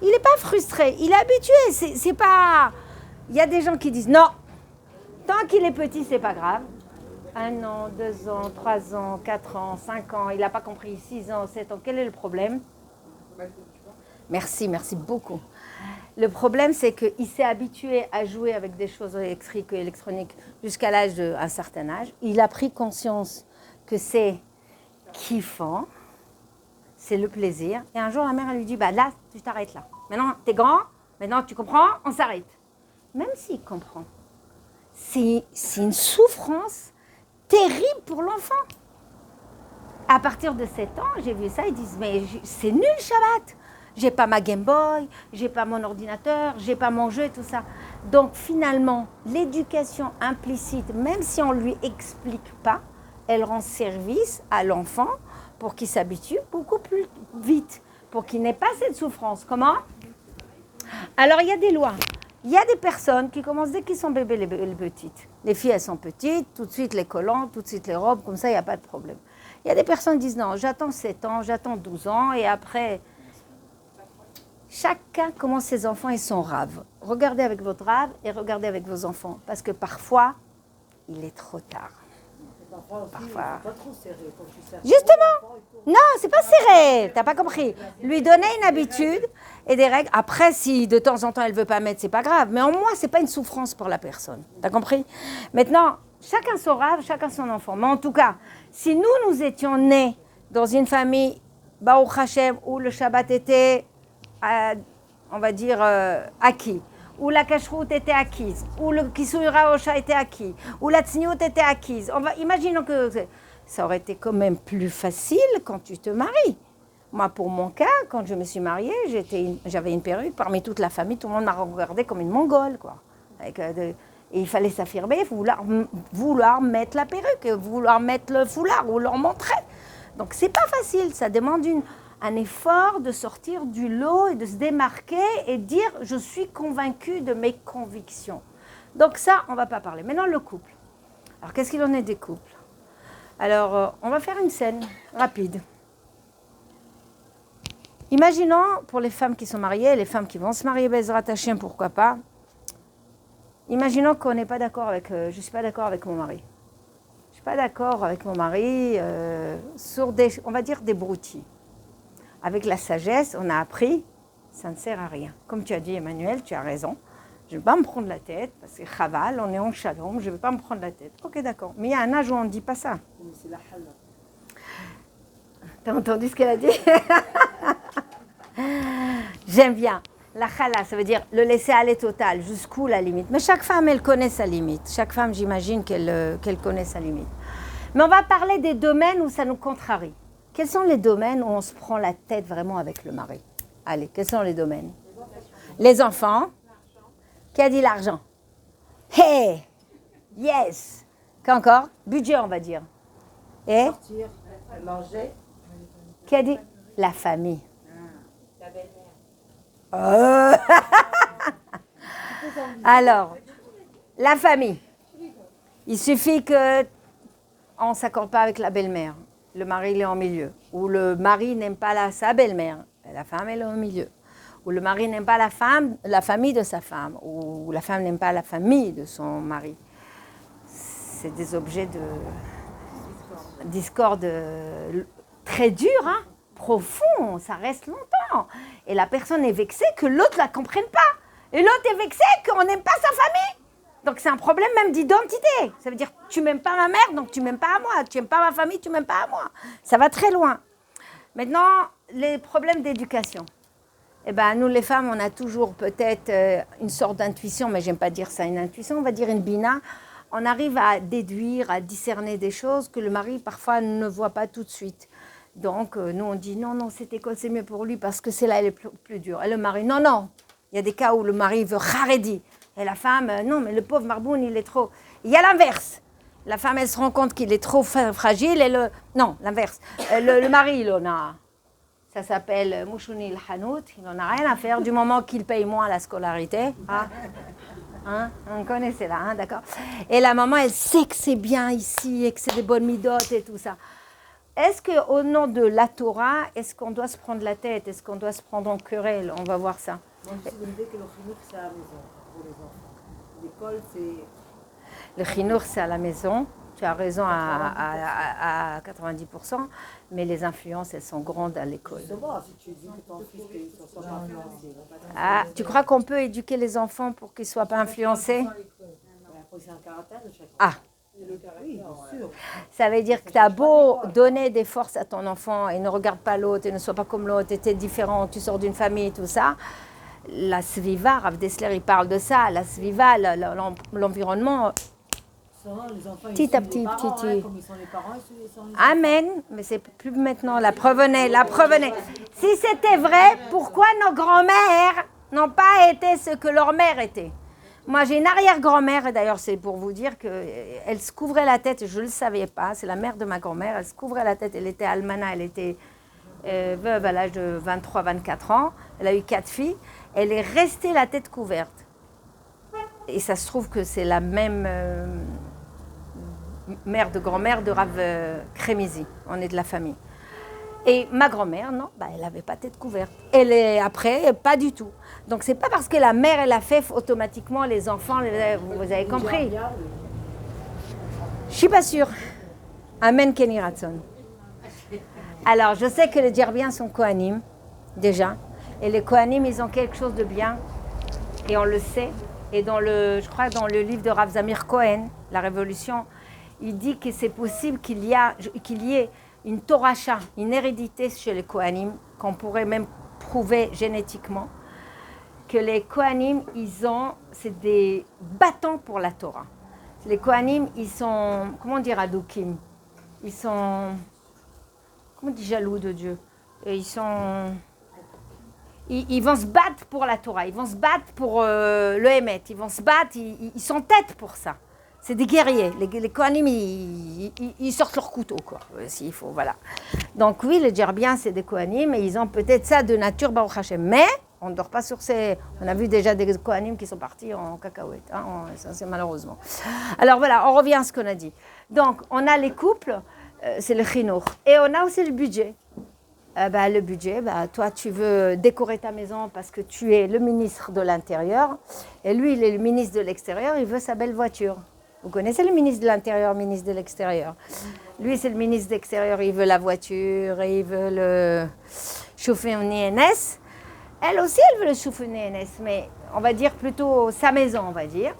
A: il n'est pas frustré, il est habitué. C'est pas... Il y a des gens qui disent non, tant qu'il est petit, c'est pas grave. 1 an, 2 ans, 3 ans, 4 ans, 5 ans, il n'a pas compris, 6 ans, 7 ans, quel est le problème? Merci beaucoup. Le problème, c'est qu'il s'est habitué à jouer avec des choses électriques et électroniques jusqu'à l'âge d'un certain âge. Il a pris conscience que c'est kiffant, c'est le plaisir. Et un jour, la mère, elle lui dit, bah là, tu t'arrêtes là. Maintenant, t'es grand, maintenant, tu comprends, on s'arrête. Même s'il comprend, c'est une souffrance terrible pour l'enfant. À partir de 7 ans, j'ai vu ça, ils disent, mais c'est nul, Shabbat. J'ai pas ma Game Boy, j'ai pas mon ordinateur, j'ai pas mon jeu et tout ça. Donc finalement, l'éducation implicite, même si on lui explique pas, elle rend service à l'enfant pour qu'il s'habitue beaucoup plus vite, pour qu'il n'ait pas cette souffrance. Comment? Alors il y a des lois. Il y a des personnes qui commencent dès qu'ils sont bébés, les petites. Les filles, elles sont petites, tout de suite les collants, tout de suite les robes, comme ça, il n'y a pas de problème. Il y a des personnes qui disent non, j'attends 7 ans, j'attends 12 ans, et après... Chacun commence ses enfants et son rave. Regardez avec votre rave et regardez avec vos enfants. Parce que parfois, il est trop tard. Parfois. Justement. Non, c'est pas serré. T'as pas compris. Lui donner une habitude et des règles. Après, si de temps en temps, elle veut pas mettre, c'est pas grave. Mais au moins, c'est pas une souffrance pour la personne. T'as compris? Maintenant, chacun son rave, chacun son enfant. Mais en tout cas, si nous étions nés dans une famille, Baruch Hashem, où le Shabbat était... on va dire, acquis, où la cacheroute était acquise, où le kisui raosha était acquis, où la tsniout était acquise. Imaginons que ça aurait été quand même plus facile quand tu te maries. Moi, pour mon cas, quand je me suis mariée, j'avais une perruque. Parmi toute la famille, tout le monde m'a regardée comme une Mongole, quoi. Et il fallait s'affirmer, vouloir mettre la perruque, vouloir mettre le foulard ou leur montrer. Donc, c'est pas facile. Ça demande un effort de sortir du lot et de se démarquer et dire « je suis convaincue de mes convictions ». Donc ça, on ne va pas parler. Maintenant, le couple. Alors, qu'est-ce qu'il en est des couples? Alors, on va faire une scène rapide. Imaginons, pour les femmes qui sont mariées, les femmes qui vont se marier, Bezrat Hashem, pourquoi pas. Imaginons qu'on n'est pas d'accord avec... je ne suis pas d'accord avec mon mari. Je ne suis pas d'accord avec mon mari sur des, on va dire, des broutilles. Avec la sagesse, on a appris, ça ne sert à rien. Comme tu as dit, Emmanuel, tu as raison. Je ne vais pas me prendre la tête, parce que chaval, on est en shalom, je ne vais pas me prendre la tête. Ok, d'accord. Mais il y a un âge où on ne dit pas ça.
C: C'est la halal.
A: T'as entendu ce qu'elle a dit? J'aime bien. La chala, ça veut dire le laisser aller total, jusqu'où la limite. Mais chaque femme, elle connaît sa limite. Chaque femme, j'imagine qu'elle connaît sa limite. Mais on va parler des domaines où ça nous contrarie. Quels sont les domaines où on se prend la tête vraiment avec le mari? Allez, quels sont les domaines? Les enfants. Qui a dit l'argent? Hey! Yes! Qu'encore? Budget, on va dire. Et?
C: Sortir, manger.
A: Qui a dit? La famille.
B: La belle-mère.
A: Alors, la famille. Il suffit qu'on ne s'accorde pas avec la belle-mère. Le mari, il est en milieu. Ou le mari n'aime pas sa belle-mère. La femme, elle est au milieu. Ou le mari n'aime pas la famille de sa femme. Ou la femme n'aime pas la famille de son mari. C'est des objets de discorde très durs, hein, profonds. Ça reste longtemps. Et la personne est vexée que l'autre ne la comprenne pas. Et l'autre est vexé qu'on n'aime pas sa famille. Donc c'est un problème même d'identité. Ça veut dire tu m'aimes pas ma mère, donc tu m'aimes pas à moi. Tu n'aimes pas ma famille, tu m'aimes pas à moi. Ça va très loin. Maintenant, les problèmes d'éducation. Eh ben, nous les femmes, on a toujours peut-être une sorte d'intuition, mais j'aime pas dire ça une intuition, on va dire une bina. On arrive à déduire, à discerner des choses que le mari parfois ne voit pas tout de suite. Donc nous on dit non, cette école c'est mieux pour lui parce que c'est là elle est plus dure. Et le mari, non. Il y a des cas où le mari veut haredi. Et la femme, non, mais le pauvre Marboun, il est trop... Il y a l'inverse. La femme, elle se rend compte qu'il est trop fragile. Et non, l'inverse. Le mari, il en a... Ça s'appelle Mouchouni el Hanout. Il n'en a rien à faire du moment qu'il paye moins la scolarité. Hein, on connaît celle-là, hein, d'accord. Et la maman, elle sait que c'est bien ici et que c'est des bonnes midotes et tout ça. Est-ce qu'au nom de la Torah, est-ce qu'on doit se prendre la tête? Est-ce qu'on doit se prendre en querelle? On va voir ça.
C: Moi, je suis de l'idée que le chinour, c'est à la maison pour les enfants. L'école, c'est...
A: Le chinour, c'est à la maison. Tu as raison à 90%, mais les influences, elles sont grandes à l'école.
C: Justement, si tu dis que ton fils ne soit pas influencé.
A: Ah, tu crois qu'on peut éduquer les enfants pour qu'ils ne soient pas influencés?
C: C'est un caractère de chacun.
A: Ah,
C: Oui, bien sûr.
A: ça veut dire que tu as beau donner des forces à ton enfant et ne regarde pas l'autre et ne sois pas comme l'autre, et tu es différent, tu sors d'une famille, tout ça. La sviva, Rav Dessler, il parle de ça, la sviva, l'environnement.
C: Les enfants,
A: Petit à petit, petit.
C: Comme ils sont les parents, ils sont les
A: Amen, mais c'est plus maintenant, la preuve est, la preuve est. Si c'était vrai, pourquoi nos grands-mères n'ont pas été ce que leur mère était? Moi, j'ai une arrière-grand-mère, et d'ailleurs, c'est pour vous dire qu'elle se couvrait la tête, je ne le savais pas, c'est la mère de ma grand-mère, elle se couvrait la tête, elle était almana, elle était veuve à l'âge de 23-24 ans, elle a eu 4 filles, elle est restée la tête couverte. Et ça se trouve que c'est la même mère de grand-mère de Rav Kremizi, on est de la famille. Et ma grand-mère, non, elle n'avait pas tête couverte. Elle est après, pas du tout. Donc c'est pas parce que la mère elle a fait automatiquement les enfants, vous avez compris. Je suis pas sûre. Amen Kenny Ratson. Alors je sais que les Djerbiens sont Kohanim, déjà. Et les Kohanim, ils ont quelque chose de bien. Et on le sait. Et je crois dans le livre de Rav Zamir Cohen, La Révolution, il dit que c'est possible qu'il y ait une Toracha, une hérédité chez les Kohanim, qu'on pourrait même prouver génétiquement, que les Kohanim, c'est des battants pour la Torah. Les Kohanim, ils sont, comment dire Adoukim? Ils sont, comment on dit jaloux de Dieu? Et ils vont se battre pour la Torah, ils vont se battre pour le Hémet, ils vont se battre, ils s'entêtent pour ça. C'est des guerriers. Les Kohanim, ils sortent leur couteau, quoi, s'il faut, voilà. Donc oui, les Djerbiens, c'est des Kohanim, et ils ont peut-être ça de nature, Baruch Hashem. Mais on ne dort pas sur ces... On a vu déjà des Kohanim qui sont partis en cacahuète, hein, ça c'est malheureusement. Alors voilà, on revient à ce qu'on a dit. Donc, on a les couples, c'est le chinour. Et on a aussi le budget. Le budget, toi, tu veux décorer ta maison parce que tu es le ministre de l'Intérieur. Et lui, il est le ministre de l'Extérieur, il veut sa belle voiture. Vous connaissez le ministre de l'Intérieur, ministre de l'Extérieur. Lui, c'est le ministre de l'Extérieur, il veut la voiture, il veut le chauffer en INS. Elle aussi, elle veut le chauffer en INS, mais on va dire plutôt sa maison, on va dire.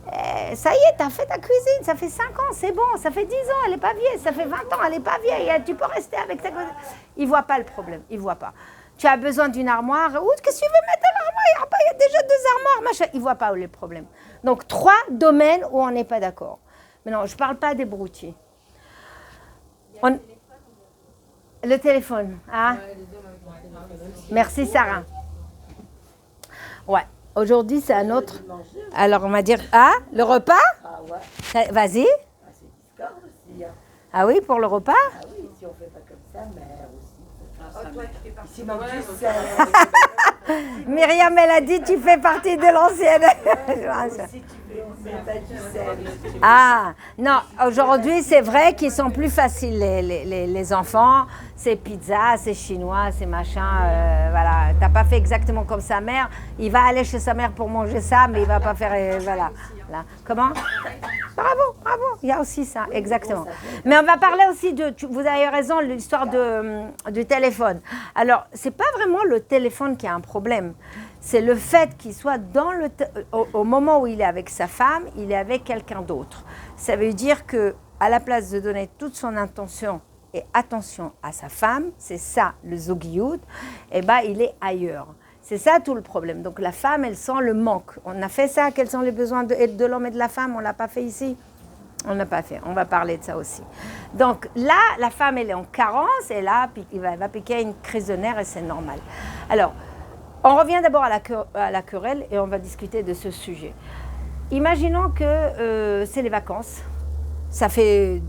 A: Et ça y est, tu as fait ta cuisine, ça fait 5 ans, c'est bon, ça fait 10 ans, elle n'est pas vieille, ça fait 20 ans, elle n'est pas vieille, tu peux rester avec ta cuisine. Il ne voit pas le problème, il ne voit pas. Tu as besoin d'une armoire, qu'est-ce que tu veux mettre à l'armoire? Il y a déjà 2 armoires, machin. Il ne voit pas où est le problème. Donc, 3 domaines où on n'est pas d'accord. Mais non, je ne parle pas des broutilles. Le téléphone, hein? Merci Sarah. Ouais, aujourd'hui c'est un autre. Alors on va dire, le repas?
C: Ah ouais.
A: Vas-y.
C: C'est discorde aussi. Hein.
A: Ah oui, pour le repas?
C: Ah oui, si on fait pas comme ça, mère aussi.
B: Toi, tu fais partie.
C: Ici, manque juste
A: Myriam, elle a dit, tu fais partie de l'ancienne.
C: si tu fais du sel.
A: Ah, non, aujourd'hui, c'est vrai qu'ils sont plus faciles, les enfants. C'est pizza, c'est chinois, c'est machin. Voilà, t'as pas fait exactement comme sa mère. Il va aller chez sa mère pour manger ça, mais il va pas faire... voilà. Là. Comment? Bravo, bravo. Il y a aussi ça, exactement. Mais on va parler aussi de... Vous avez raison, l'histoire du téléphone. Alors, c'est pas vraiment le téléphone qui a un problème. C'est le fait qu'il soit au moment où il est avec sa femme, il est avec quelqu'un d'autre. Ça veut dire que à la place de donner toute son intention et attention à sa femme, c'est ça le zogiyut, il est ailleurs. C'est ça tout le problème. Donc la femme, elle sent le manque. On a fait ça, quels sont les besoins de l'homme et de la femme? On ne l'a pas fait ici? On n'a pas fait. On va parler de ça aussi. Donc là, la femme, elle est en carence et là, elle va piquer une crise de nerfs et c'est normal. Alors, on revient d'abord à la querelle et on va discuter de ce sujet. Imaginons que c'est les vacances. Ça fait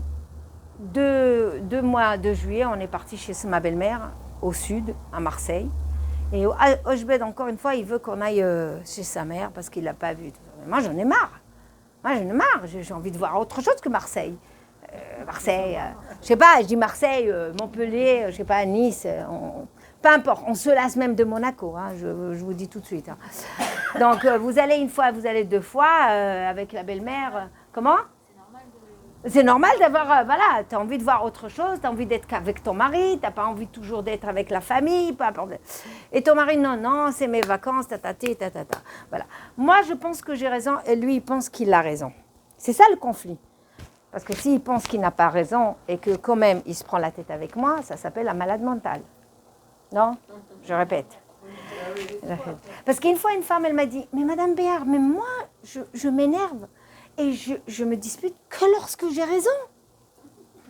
A: 2 mois de juillet, on est parti chez ma belle-mère au sud, à Marseille. Et Oshbed, encore une fois, il veut qu'on aille chez sa mère parce qu'il ne l'a pas vu. Mais moi, j'en ai marre. J'ai envie de voir autre chose que Marseille. Marseille, je sais pas, je dis Marseille, Montpellier, je sais pas, Nice, peu importe, on se lasse même de Monaco, hein, je vous dis tout de suite. Hein. Donc, vous allez une fois, vous allez deux fois avec la belle-mère. Comment ? C'est normal d'avoir, voilà, tu as envie de voir autre chose, tu as envie d'être qu'avec ton mari, tu n'as pas envie toujours d'être avec la famille, peu importe. Et ton mari, non, c'est mes vacances, tatati, tatata. Voilà. Moi, je pense que j'ai raison et lui, il pense qu'il a raison. C'est ça le conflit. Parce que s'il pense qu'il n'a pas raison et que quand même il se prend la tête avec moi, ça s'appelle un malade mental. Non ? Je répète. Parce qu'une fois, une femme, elle m'a dit, mais Madame Béard, mais moi, je m'énerve. Et je me dispute que lorsque j'ai raison.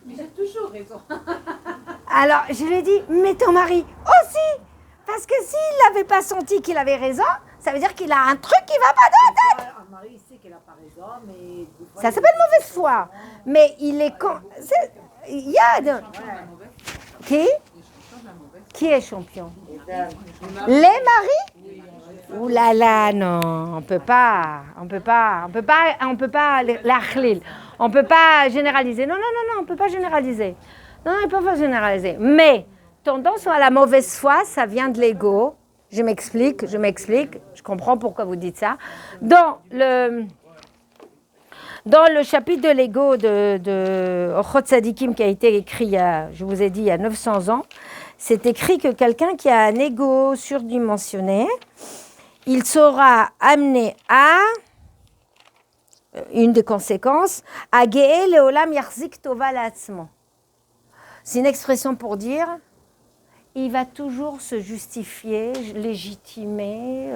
B: Mais j'ai toujours raison.
A: Alors, je lui ai dit, mais ton mari aussi. Parce que s'il n'avait pas senti qu'il avait raison, ça veut dire qu'il a un truc qui ne va pas dans la tête.
C: Un mari sait qu'elle n'a pas raison, mais...
A: Ça s'appelle mauvaise foi. Mais il est... Il y a... Qui ? Qui est champion ? Les maris ? Ouh là là, non, on peut pas l'achlil. On peut pas généraliser. Non, on peut pas généraliser. Non, il peut pas généraliser. Mais tendance à la mauvaise foi, ça vient de l'ego. Je m'explique. Je comprends pourquoi vous dites ça. Dans le chapitre de l'ego de Ochot Tzadikim qui a été écrit, je vous ai dit, il y a 900 ans, c'est écrit que quelqu'un qui a un ego surdimensionné, il sera amené à, une des conséquences, à Ge'el Leolam Yarzik Tova La'atzmo. C'est une expression pour dire, il va toujours se justifier, légitimer,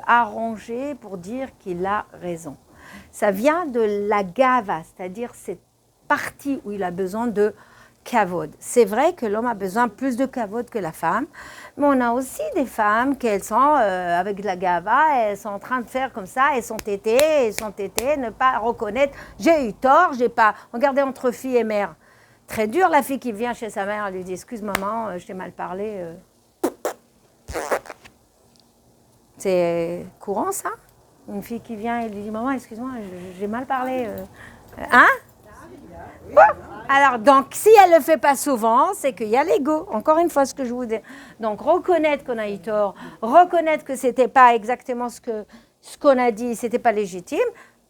A: arranger pour dire qu'il a raison. Ça vient de la gava, c'est-à-dire cette partie où il a besoin de kavod. C'est vrai que l'homme a besoin plus de kavod que la femme, mais on a aussi des femmes qui sont avec de la gava, elles sont en train de faire comme ça, elles sont tétées, ne pas reconnaître, j'ai eu tort, j'ai pas... Regardez entre fille et mère. Très dur, la fille qui vient chez sa mère, elle lui dit « Excuse maman, je t'ai mal parlé. » C'est courant ça ? Une fille qui vient et lui dit « Maman, excuse-moi, j'ai mal parlé. » Hein ? Bon. Alors, donc, si elle ne le fait pas souvent, c'est qu'il y a l'ego. Encore une fois, ce que je vous dis. Donc, reconnaître qu'on a eu tort, reconnaître que ce n'était pas exactement ce qu'on a dit, ce n'était pas légitime.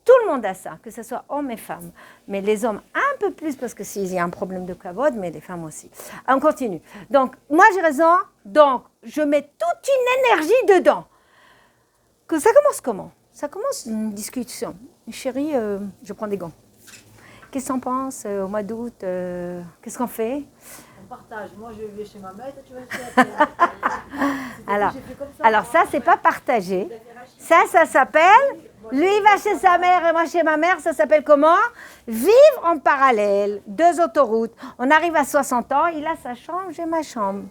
A: Tout le monde a ça, que ce soit hommes et femmes. Mais les hommes un peu plus, parce que s'il y a un problème de kavod, mais les femmes aussi. On continue. Donc, moi, j'ai raison. Donc, je mets toute une énergie dedans. Que ça commence comment ? Ça commence une discussion. Chérie, je prends des gants. Qu'est-ce qu'on pense au mois d'août qu'est-ce qu'on fait ?
C: On partage. Moi, je vais chez ma mère, toi, tu vas chez la tienne.
A: Alors ça, c'est pas partagé. Ça s'appelle... Lui, il va chez sa mère et moi chez ma mère. Ça s'appelle comment ? Vivre en parallèle. 2 autoroutes. On arrive à 60 ans, il a sa chambre, j'ai ma chambre.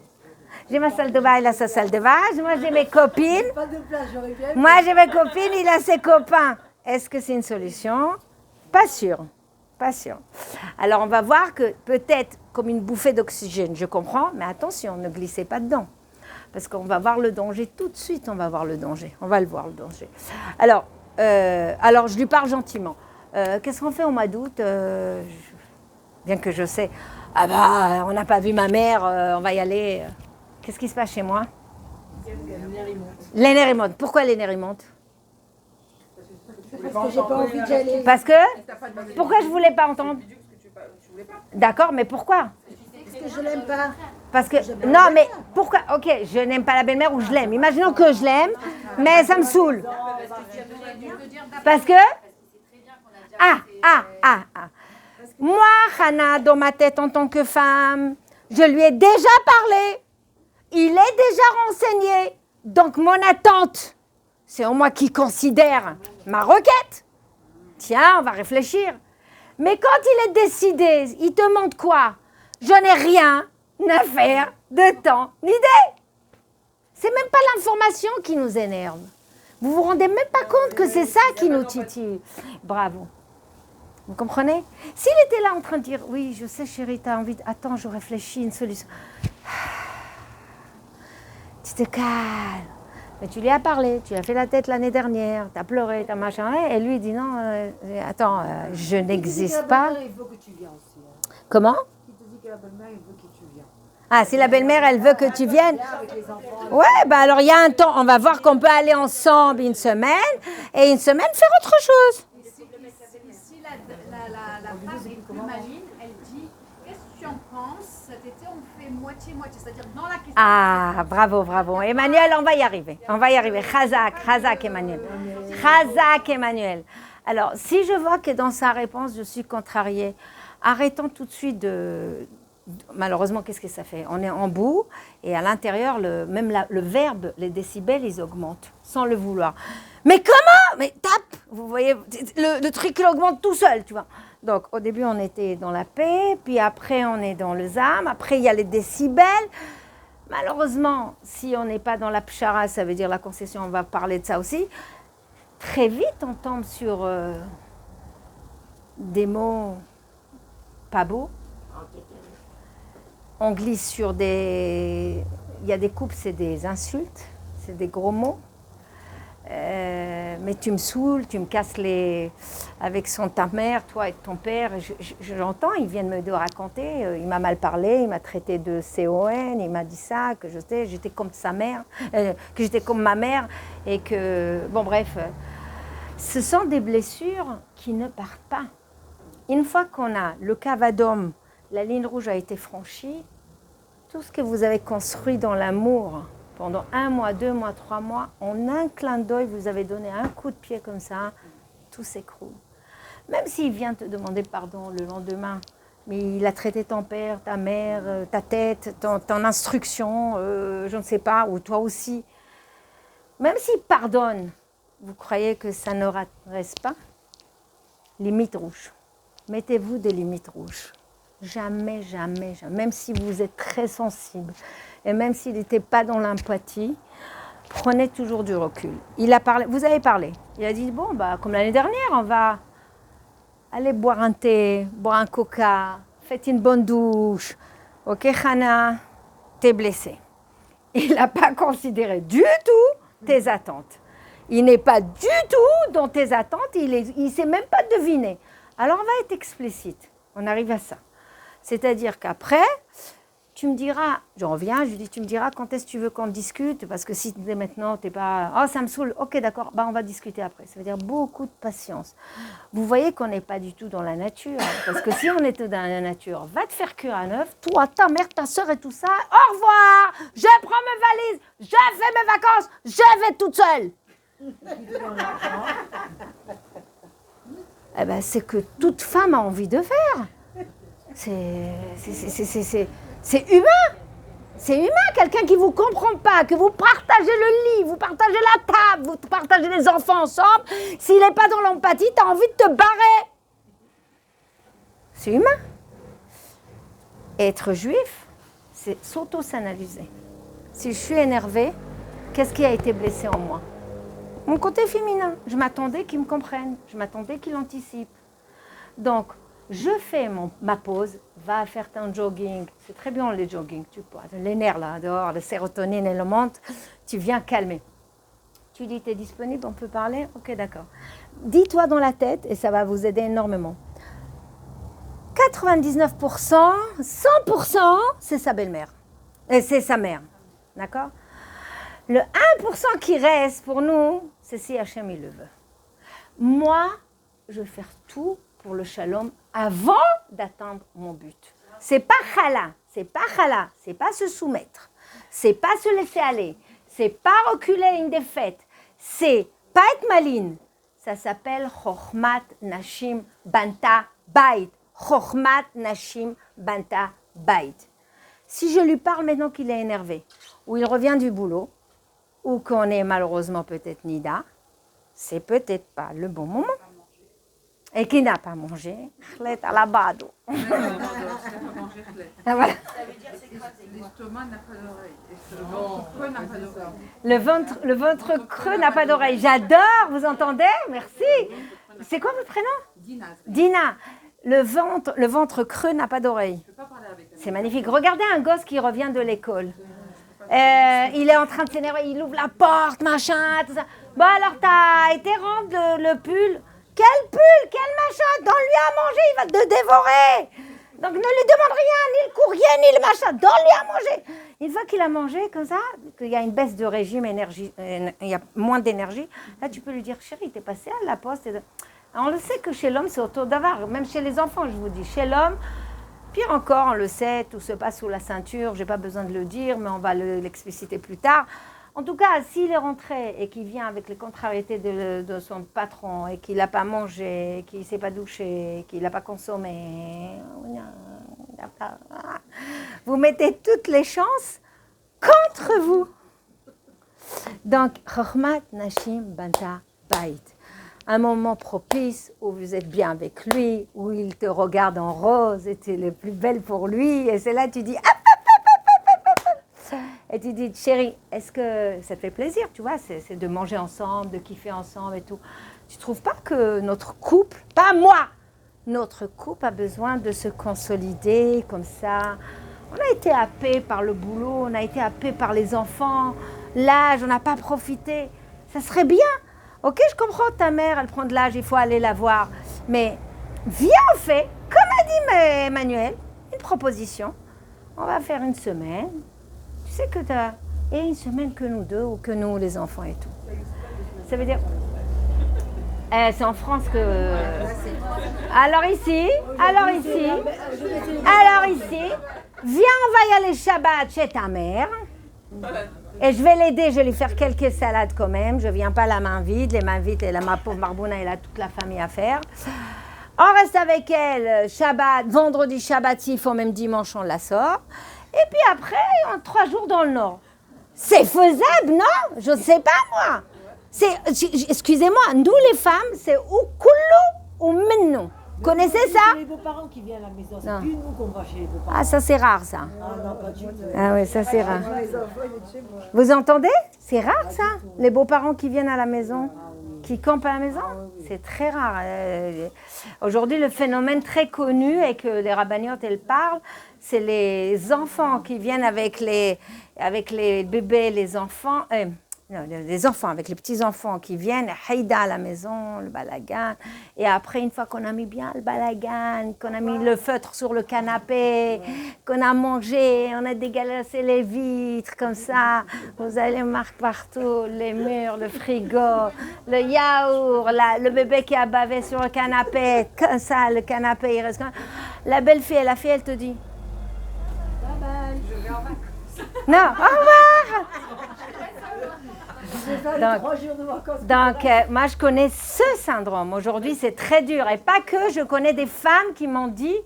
A: J'ai ma salle de bain, il a sa salle de bain. Moi, j'ai mes copines.
C: Pas de place, j'aurais bien.
A: Moi, j'ai mes copines, il a ses copains. Est-ce que c'est une solution ? Pas sûr. Pas sûr. Alors, on va voir que peut-être comme une bouffée d'oxygène, je comprends, mais attention, ne glissez pas dedans. Parce qu'on va voir le danger tout de suite, on va voir le danger. On va le voir, le danger. Alors je lui parle gentiment. Qu'est-ce qu'on fait au mois d'août bien que je sais, on n'a pas vu ma mère, on va y aller. Qu'est-ce qui se passe chez moi ? Les nerfs montent. Pourquoi les nerfs montent ?
C: Parce que j'ai pas envie d'y aller.
A: Parce que pourquoi je voulais pas entendre ? D'accord, mais pourquoi ?
C: Parce que je l'aime pas.
A: Parce que non, mais pourquoi ? Ok, je n'aime pas la belle-mère ou je l'aime. Imaginons que je l'aime, mais ça me saoule. Parce que moi, Hana, dans ma tête en tant que femme, je lui ai déjà parlé. Il est déjà renseigné. Donc mon attente, c'est moi qui considère ma requête. Tiens, on va réfléchir. Mais quand il est décidé, il te montre quoi ? Je n'ai rien à faire de temps ni d'idée. C'est même pas l'information qui nous énerve. Vous vous rendez même pas compte que c'est ça qui nous titille. Bravo. Vous comprenez ? S'il était là en train de dire, oui, je sais chérie, tu as envie, attends, je réfléchis, une solution. Tu te calmes. Mais tu lui as parlé, tu lui as fait la tête l'année dernière, tu as pleuré, tu as machin. Et lui, il dit non, attends, je n'existe pas.
C: Il faut que tu viennes aussi. Hein.
A: Comment?
C: Il te dit que la belle-mère, il veut que tu viennes.
A: Ah, si la belle-mère, elle veut que tu viennes.
C: Avec les enfants.
A: Ouais, bah alors il y a un temps, on va voir qu'on peut aller ensemble une semaine et une semaine faire autre chose.
B: Si la femme est plus maligne, elle dit qu'est-ce que tu en penses? Cet été, on fait moitié-moitié, c'est-à-dire dans la question.
A: Ah, bravo, bravo. Emmanuel, on va y arriver. On va y arriver. Chazak, Emmanuel. Chazak, Emmanuel. Alors, si je vois que dans sa réponse, je suis contrariée, arrêtons tout de suite de... Malheureusement, qu'est-ce que ça fait? On est en bout et à l'intérieur, le verbe, les décibels, ils augmentent sans le vouloir. Mais comment? Mais tape! Vous voyez, le truc, il augmente tout seul, tu vois. Donc, au début, on était dans la paix, puis après, on est dans le zam, après, il y a les décibels. Malheureusement, si on n'est pas dans la pshara, ça veut dire la concession, on va parler de ça aussi. Très vite, on tombe sur des mots pas beaux. On glisse sur des... Il y a des coupes, c'est des insultes, c'est des gros mots. Mais tu me saoules, tu me casses les... Avec ta mère, toi et ton père. Je l'entends, ils viennent me raconter. Il m'a mal parlé, il m'a traité de CON, il m'a dit ça, que j'étais comme sa mère, que j'étais comme ma mère. Et que... Bon, bref. Ce sont des blessures qui ne partent pas. Une fois qu'on a le cavadome, la ligne rouge a été franchie, tout ce que vous avez construit dans l'amour pendant 1 mois, 2 mois, 3 mois, en un clin d'œil, vous avez donné un coup de pied comme ça, tout s'écroule. Même s'il vient te demander pardon le lendemain, mais il a traité ton père, ta mère, ta tête, ton instruction, je ne sais pas, ou toi aussi. Même s'il pardonne, vous croyez que ça ne reste pas? Limites rouges. Mettez-vous des limites rouges. Jamais, jamais, jamais. Même si vous êtes très sensible et même s'il n'était pas dans l'empathie, prenez toujours du recul. Il a parlé, vous avez parlé. Il a dit, bon, bah, comme l'année dernière, on va aller boire un thé, boire un coca, faites une bonne douche. Ok, Hana, t'es blessée. Il n'a pas considéré du tout tes attentes. Il n'est pas du tout dans tes attentes, il ne sait même pas deviner. Alors, on va être explicite. On arrive à ça. C'est-à-dire qu'après, tu me diras, je reviens, je lui dis, tu me diras quand est-ce que tu veux qu'on discute, parce que si dès maintenant, tu n'es pas, oh ça me saoule, ok d'accord, bah, on va discuter après. Ça veut dire beaucoup de patience. Vous voyez qu'on n'est pas du tout dans la nature, parce que si on était dans la nature, va te faire cuire à neuf, toi, ta mère, ta soeur et tout ça, au revoir, je prends mes valises, je fais mes vacances, je vais toute seule. Eh ben, c'est que toute femme a envie de faire. C'est humain. C'est humain, quelqu'un qui ne vous comprend pas, que vous partagez le lit, vous partagez la table, vous partagez les enfants ensemble. S'il n'est pas dans l'empathie, tu as envie de te barrer. C'est humain. Être juif, c'est s'auto-s'analyser. Si je suis énervée, qu'est-ce qui a été blessé en moi? Mon côté féminin. Je m'attendais qu'ils me comprennent, je m'attendais qu'ils anticipent. Donc, je fais ma pause, va faire ton jogging. C'est très bien le jogging, tu vois. Les nerfs là, dehors, la sérotonine, elle monte. Tu viens calmer. Tu dis, tu es disponible, on peut parler? Ok, d'accord. Dis-toi dans la tête, et ça va vous aider énormément. 99%, 100%, c'est sa belle-mère. Et c'est sa mère. D'accord? Le 1% qui reste pour nous, c'est si Hachem il le veut. Moi, je vais faire tout pour le shalom avant d'atteindre mon but. C'est pas chala, c'est pas se soumettre, c'est pas se laisser aller, c'est pas reculer une défaite, c'est pas être maligne. Ça s'appelle Chochmat Nashim Banta Bait. Chochmat Nashim Banta Bait. Si je lui parle maintenant qu'il est énervé, ou il revient du boulot, ou qu'on est malheureusement peut-être nida, c'est peut-être pas le bon moment. Et qui n'a pas mangé, chlet à la bado.
D: Ça veut dire s'écraser. L'estomac n'a pas d'oreille. Et le ventre creux n'a pas d'oreille.
A: Le ventre creux n'a pas d'oreille. J'adore, vous entendez? Merci. C'est quoi votre prénom?
D: Dina.
A: Dina. Le ventre creux n'a pas d'oreille. C'est magnifique. Regardez un gosse qui revient de l'école. Il est en train de s'énerver, il ouvre la porte, machin, tout ça. Bon alors t'as été rendre le pull. Quel pull, quel machin, donne-lui à manger, il va te dévorer. Donc ne lui demande rien, ni le courrier, ni le machin, donne-lui à manger. Une fois qu'il a mangé comme ça, qu'il y a une baisse de régime, il y a moins d'énergie, là tu peux lui dire, chérie, t'es passé à la poste. On le sait que chez l'homme, c'est autour d'avoir, même chez les enfants, je vous dis, chez l'homme, pire encore, on le sait, tout se passe sous la ceinture, j'ai pas besoin de le dire, mais on va l'expliciter plus tard. En tout cas, s'il est rentré et qu'il vient avec les contrariétés de son patron et qu'il n'a pas mangé, qu'il ne s'est pas douché, qu'il n'a pas consommé, vous mettez toutes les chances contre vous. Donc, Chokhmat Nashim Banta Bait. Un moment propice où vous êtes bien avec lui, où il te regarde en rose et tu es le plus belle pour lui. Et c'est là que tu dis... Et tu dis, chérie, est-ce que ça te fait plaisir, tu vois, c'est de manger ensemble, de kiffer ensemble et tout. Tu ne trouves pas que notre couple, pas moi, notre couple a besoin de se consolider comme ça. On a été happés par le boulot, on a été happés par les enfants, l'âge, on n'a pas profité. Ça serait bien. Ok, je comprends, ta mère, elle prend de l'âge, il faut aller la voir. Mais viens, on fait, comme a dit Emmanuel, une proposition. On va faire une semaine. Tu sais que tu as une semaine que nous deux ou que nous les enfants et tout. Ça veut dire... c'est en France que... Alors ici, viens, on va y aller Shabbat chez ta mère. Et je vais l'aider, je vais lui faire quelques salades quand même. Je ne viens pas la main vide. Les mains vides, et ma pauvre Marbouna, elle a toute la famille à faire. On reste avec elle, Shabbat, vendredi, Shabbat, il faut même dimanche, on la sort. Et puis après, en 3 jours dans le Nord. C'est faisable, non? Je ne sais pas, moi. Excusez-moi, nous les femmes, c'est ou koulou ou minnou. Vous connaissez ça?
C: C'est les beaux-parents qui viennent à la maison. C'est plus nous qu'on va chez les beaux-parents.
A: Ah, ça c'est rare, ça.
C: Ah non, pas du tout.
A: Ah oui, ça c'est rare. Vous entendez? C'est rare, ça? Les beaux-parents qui viennent à la maison, qui campent à la maison? C'est très rare. Aujourd'hui, le phénomène très connu et que les rabbiniotes, elles parlent, c'est les enfants qui viennent avec les bébés, les enfants, les enfants, avec les petits-enfants qui viennent, haïda à la maison, le balagan. Et après, une fois qu'on a mis bien le balagan, qu'on a mis le feutre sur le canapé, qu'on a mangé, on a dégalacé les vitres comme ça, vous allez marquer partout, les murs, le frigo, le yaourt, le bébé qui a bavé sur le canapé, comme ça, le canapé, il reste comme... La belle-fille, la fille, elle te dit... Non, au revoir. Donc, moi, je connais ce syndrome. Aujourd'hui, c'est très dur. Et pas que, je connais des femmes qui m'ont dit,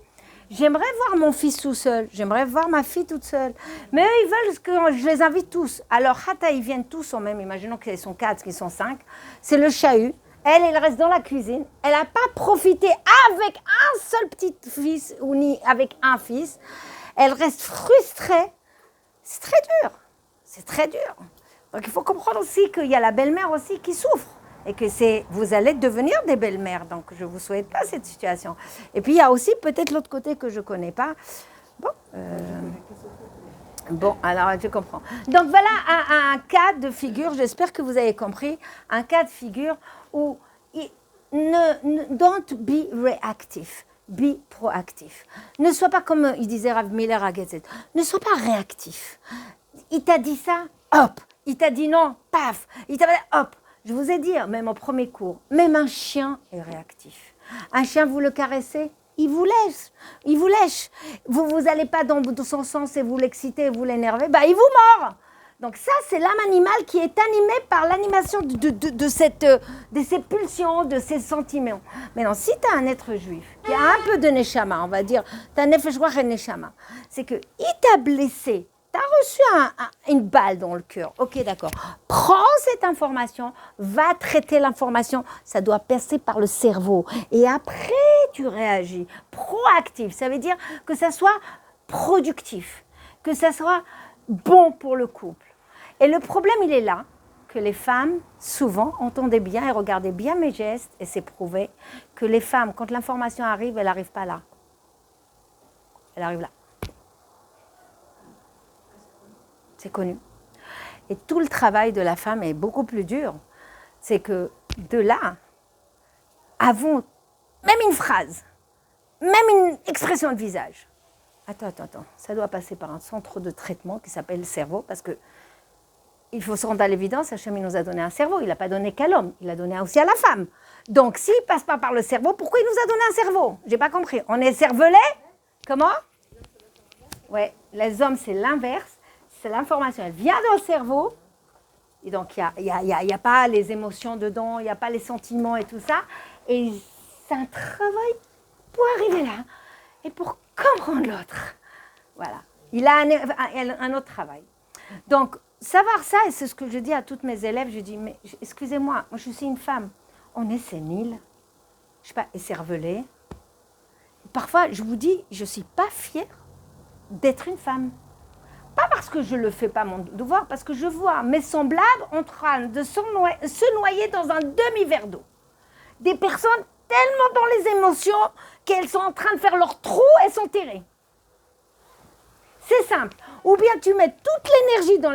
A: j'aimerais voir mon fils tout seul, j'aimerais voir ma fille toute seule. Mais eux, ils veulent que je les invite tous. Alors, hata, ils viennent tous en même, imaginons qu'ils sont 4, qu'ils sont 5. C'est le chahut. Elle reste dans la cuisine. Elle n'a pas profité avec un seul petit-fils ou ni avec un fils. Elle reste frustrée. C'est très dur. C'est très dur. Donc, il faut comprendre aussi qu'il y a la belle-mère aussi qui souffre. Et que vous allez devenir des belles-mères. Donc, je ne vous souhaite pas cette situation. Et puis, il y a aussi peut-être l'autre côté que je ne connais pas. Bon, alors, je comprends. Donc, voilà un cas de figure. J'espère que vous avez compris. Un cas de figure où don't be reactive. Be proactif. Ne sois pas comme il disait Rav Miller à Getzet. Ne sois pas réactif. Il t'a dit ça, hop. Il t'a dit non, paf. Il t'a dit hop. Je vous ai dit, même au premier cours, même un chien est réactif. Un chien, vous le caressez, il vous laisse. Il vous lèche. Vous n'allez pas dans son sens et vous l'excitez, vous l'énervez, il vous mord. Donc ça, c'est l'âme animale qui est animée par l'animation de ces pulsions, de ces sentiments. Maintenant, si tu as un être juif qui a un peu de neshama, on va dire, tu as nefesh ruach et neshama, c'est qu'il t'a blessé, tu as reçu une balle dans le cœur. Ok, d'accord. Prends cette information, va traiter l'information, ça doit passer par le cerveau. Et après, tu réagis. Proactif, ça veut dire que ça soit productif, que ça soit bon pour le couple. Et le problème, il est là, que les femmes, souvent, entendaient bien et regardaient bien mes gestes, et c'est prouvé que les femmes, quand l'information arrive, elle n'arrive pas là. Elle arrive là. C'est connu. Et tout le travail de la femme est beaucoup plus dur. C'est que de là, avant même une phrase, même une expression de visage. Attends, ça doit passer par un centre de traitement qui s'appelle le cerveau, parce que il faut se rendre à l'évidence, Hachem il nous a donné un cerveau, il n'a pas donné qu'à l'homme, il a donné aussi à la femme. Donc s'il ne passe pas par le cerveau, pourquoi il nous a donné un cerveau? J'ai pas compris. On est cervelé? Comment? Ouais, les hommes c'est l'inverse, c'est l'information, elle vient dans le cerveau, et donc il n'y a pas les émotions dedans, il n'y a pas les sentiments et tout ça, et c'est un travail pour arriver là, et pour comprendre l'autre. Voilà, il a un autre travail. Donc, savoir ça, et c'est ce que je dis à toutes mes élèves, je dis, mais excusez-moi, moi je suis une femme, on est sénile, je ne suis pas écervelée. Parfois, je vous dis, je ne suis pas fière d'être une femme. Pas parce que je ne le fais pas mon devoir, parce que je vois mes semblables en train de se noyer dans un demi-verre d'eau. Des personnes tellement dans les émotions qu'elles sont en train de faire leur trou et s'enterrer. C'est simple. Ou bien tu mets toute l'énergie dans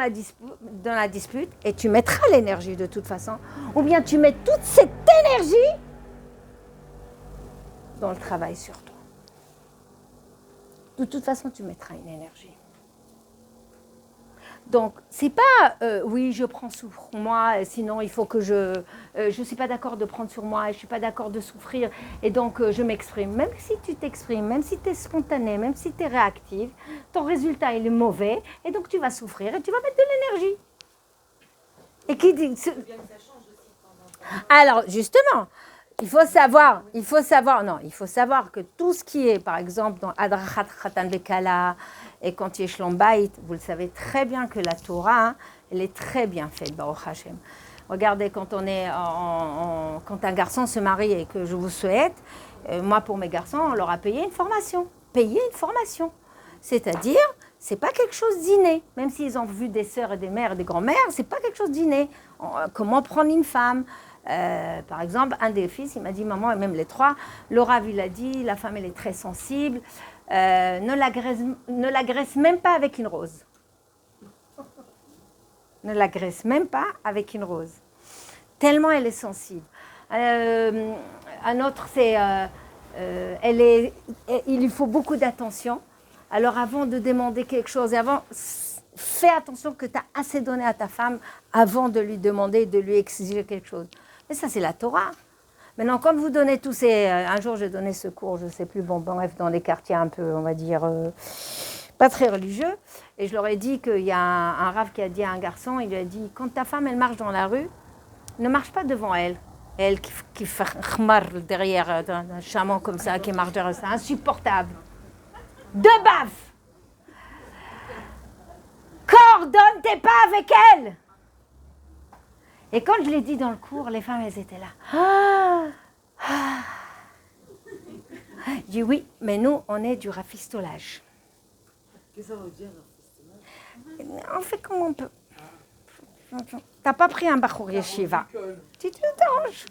A: la dispute, et tu mettras l'énergie de toute façon, ou bien tu mets toute cette énergie dans le travail sur toi. De toute façon, tu mettras une énergie. Donc, c'est pas oui, je prends sur moi, sinon il faut que je suis pas d'accord de prendre sur moi, je suis pas d'accord de souffrir, et donc je m'exprime. Même si tu t'exprimes, même si tu es spontané, même si tu es réactive, ton résultat il est mauvais, et donc tu vas souffrir et tu vas mettre de l'énergie. Et qui dit alors justement, il faut savoir que tout ce qui est, par exemple, dans Adrachat Khatan Bekala et quand il y a Shlom Bayit, vous le savez très bien que la Torah, elle est très bien faite, Baruch Hashem. Regardez, quand un garçon se marie et que je vous souhaite, moi pour mes garçons, on leur a payé une formation. C'est-à-dire, c'est pas quelque chose d'inné. Même s'ils ont vu des sœurs et des mères et des grands-mères, c'est pas quelque chose d'inné. Comment prendre une femme? Par exemple, un des fils, il m'a dit, maman, et même les trois, Laura, il a dit, la femme, elle est très sensible, ne l'agresse même pas avec une rose. Ne l'agresse même pas avec une rose. Tellement elle est sensible. Un autre, c'est, il lui faut beaucoup d'attention. Alors avant de demander quelque chose, fais attention que tu as assez donné à ta femme avant de lui demander, de lui exiger quelque chose. Mais ça, c'est la Torah. Maintenant, quand vous donnez tous ces... un jour, j'ai donné ce cours, je ne sais plus, bref, dans les quartiers un peu, on va dire, pas très religieux. Et je leur ai dit qu'il y a un rave qui a dit à un garçon, il lui a dit, quand ta femme, elle marche dans la rue, ne marche pas devant elle. Elle qui fait khmar derrière un chaman comme ça, qui marche derrière ça, insupportable. De baffe. Coordonne tes pas avec elle. Et quand je l'ai dit dans le cours, les femmes, elles étaient là. Je dis oui, mais nous, on est du rafistolage.
C: Qu'est-ce que ça veut dire, rafistolage?
A: On fait comme on peut. T'as pas pris un bachour yeshiva. Tu te t'arranges.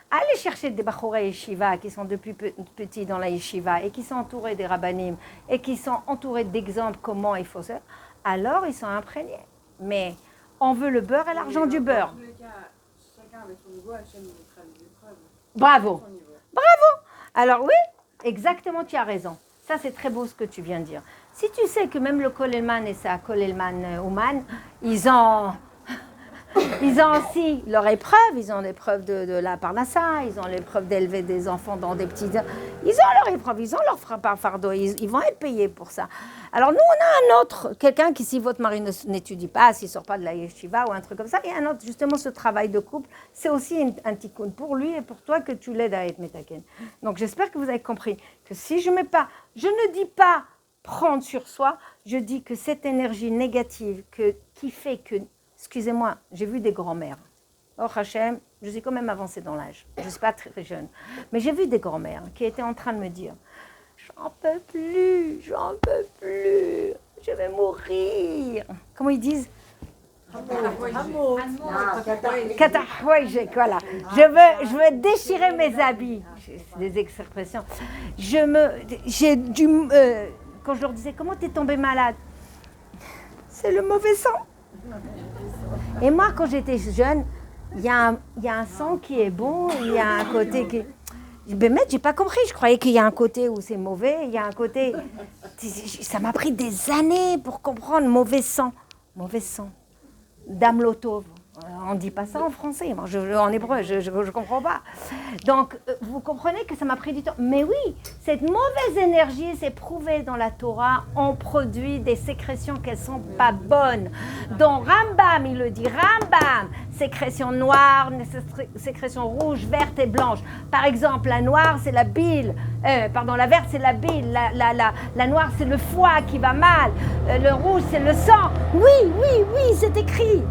A: Allez chercher des bachour yeshiva qui sont depuis petits dans la yeshiva et qui sont entourés des rabbanim et qui sont entourés d'exemples comment il faut faire. Alors, ils sont imprégnés. Mais on veut le beurre et l'argent du beurre.
D: Dans tous les cas, chacun avec son niveau, Hachem mettra les épreuves.
A: Bravo. Bravo. Alors oui, exactement, tu as raison. Ça, c'est très beau ce que tu viens de dire. Si tu sais que même le Kolelman et sa Kolelman Ouman, ils ont aussi leur épreuve, ils ont l'épreuve de la Parnassa, ils ont l'épreuve d'élever des enfants dans des petits... Ils ont leur épreuve, ils ont leur fardeau, ils vont être payés pour ça. Alors nous, on a un autre, quelqu'un qui, si votre mari n'étudie pas, s'il ne sort pas de la yeshiva ou un truc comme ça, et un autre, justement, ce travail de couple, c'est aussi un tikkun pour lui et pour toi que tu l'aides à être metaken. Donc j'espère que vous avez compris que si je ne dis pas prendre sur soi, je dis que cette énergie négative qui fait que... Excusez-moi, j'ai vu des grands-mères. Oh Hachem, je suis quand même avancée dans l'âge. Je ne suis pas très jeune. Mais j'ai vu des grands-mères qui étaient en train de me dire « J'en peux plus, je vais mourir. » Comment ils disent? Voilà. Je veux déchirer mes habits. C'est des expressions. Quand je leur disais « Comment t'es tombée malade ?» C'est le mauvais sang. Et moi, quand j'étais jeune, il y a un sang qui est bon, il y a un côté qui... Ben, j'ai pas compris, je croyais qu'il y a un côté où c'est mauvais, il y a un côté... Ça m'a pris des années pour comprendre mauvais sang. Mauvais sang. Dame Lotov. On ne dit pas ça en français, moi, en hébreu, je ne comprends pas. Donc, vous comprenez que ça m'a pris du temps. Mais oui, cette mauvaise énergie, c'est prouvé dans la Torah, on produit des sécrétions qui ne sont pas bonnes. Donc, Rambam, il le dit, Rambam, sécrétion noire, sécrétion rouge, verte et blanche. Par exemple, la noire, c'est la bile. La verte, c'est la bile. La noire, c'est le foie qui va mal. Le rouge, c'est le sang. Oui, c'est écrit.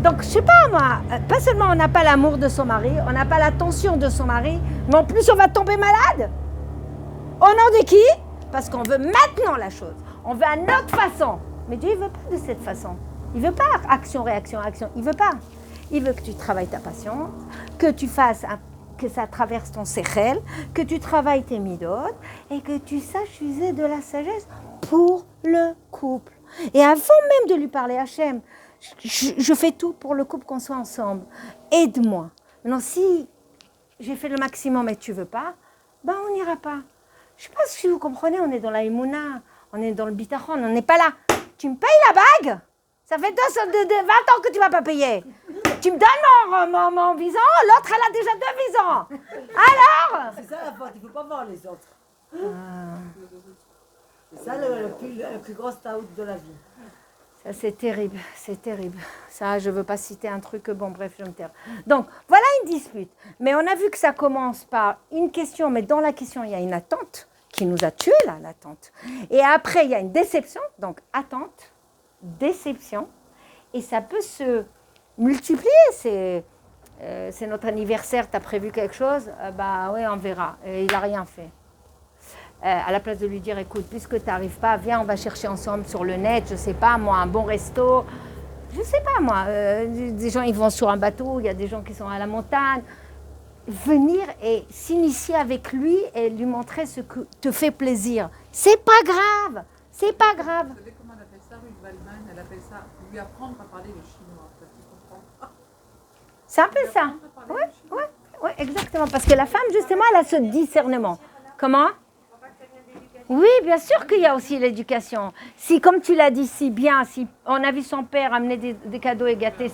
A: Donc, je sais pas moi, pas seulement on n'a pas l'amour de son mari, on n'a pas l'attention de son mari, mais en plus on va tomber malade. Au nom de qui? Parce qu'on veut maintenant la chose. On veut à notre façon. Mais Dieu, il veut pas de cette façon. Il veut pas action, réaction, action. Il veut pas. Il veut que tu travailles ta patience, que tu fasses, que ça traverse ton sechel, que tu travailles tes midot et que tu saches user de la sagesse pour le couple. Et avant même de lui parler Hachem, je fais tout pour le couple qu'on soit ensemble. Aide-moi. Maintenant, si j'ai fait le maximum et tu veux pas, ben on n'ira pas. Je ne sais pas si vous comprenez, on est dans la Emouna, on est dans le bitachon, on n'est pas là. Tu me payes la bague? Ça fait 20 ans que tu ne m'as pas payé. Tu me donnes mon vison, l'autre elle a déjà 2 visons. Alors?
C: C'est ça la faute, il ne faut pas voir les autres. C'est ça le plus gros taout de la vie.
A: Ça, c'est terrible, c'est terrible. Ça, je ne veux pas citer un truc, bon, bref, je me taire. Donc, voilà une dispute. Mais on a vu que ça commence par une question, mais dans la question, il y a une attente qui nous a tués, là, l'attente. Et après, il y a une déception, donc attente, déception, et ça peut se multiplier. C'est notre anniversaire, tu as prévu quelque chose? Bah oui, on verra. Et il n'a rien fait. À la place de lui dire, écoute, puisque tu n'arrives pas, viens, on va chercher ensemble sur le net, je ne sais pas, moi, un bon resto. Je ne sais pas, moi. Des gens, ils vont sur un bateau, il y a des gens qui sont à la montagne. Venir et s'initier avec lui et lui montrer ce que te fait plaisir. C'est pas grave. C'est pas grave.
D: Vous savez comment on appelle ça, Ruth Waldman? Elle appelle ça lui apprendre à parler le chinois. Tu comprends?
A: C'est un peu ça. Oui, exactement. Parce que la femme, justement, elle a ce discernement. Comment? Oui, bien sûr qu'il y a aussi l'éducation. Si, comme tu l'as dit si bien, si on a vu son père amener des cadeaux et gâter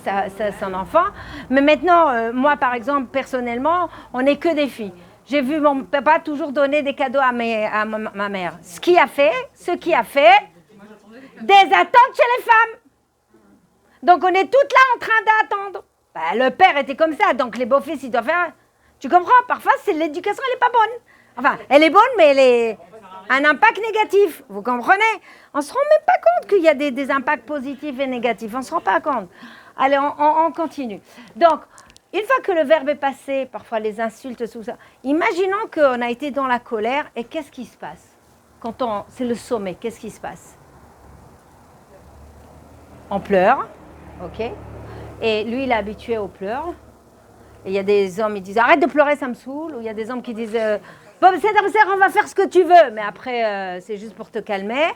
A: son enfant, mais maintenant, moi par exemple, personnellement, on n'est que des filles. J'ai vu mon papa toujours donner des cadeaux à ma mère. Ce qui a fait des attentes chez les femmes. Donc on est toutes là en train d'attendre. Ben, le père était comme ça, donc les beaux-fils, ils doivent faire... Tu comprends? Parfois, l'éducation, elle n'est pas bonne. Enfin, elle est bonne, mais elle est... un impact négatif, vous comprenez? On ne se rend même pas compte qu'il y a des impacts positifs et négatifs, on ne se rend pas compte. Allez, on continue. Donc, une fois que le verbe est passé, parfois les insultes, tout ça, imaginons qu'on a été dans la colère, et qu'est-ce qui se passe? C'est le sommet, qu'est-ce qui se passe? On pleure, ok? Et lui, il est habitué aux pleurs. Et il y a des hommes, ils disent, arrête de pleurer, ça me saoule. Ou il y a des hommes qui disent... bon, on va faire ce que tu veux, mais après, c'est juste pour te calmer.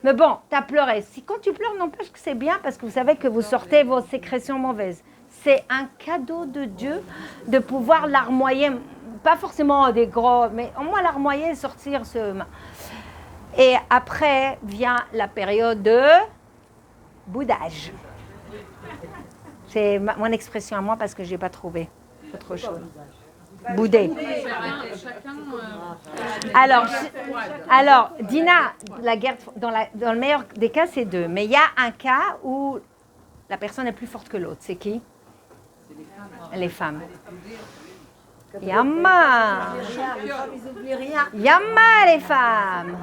A: Mais bon, tu as pleuré. Quand tu pleures, n'empêche que c'est bien parce que vous savez que vous sortez vos sécrétions mauvaises. C'est un cadeau de Dieu de pouvoir larmoyer, pas forcément des gros, mais au moins larmoyer et sortir ce... Et après vient la période de boudage. C'est mon expression à moi parce que je n'ai pas trouvé autre chose. Bouder. Alors, Dina, la guerre, dans le meilleur des cas, c'est 2. Mais il y a un cas où la personne est plus forte que l'autre. C'est qui? Les femmes. Yamma. Yamma, les femmes.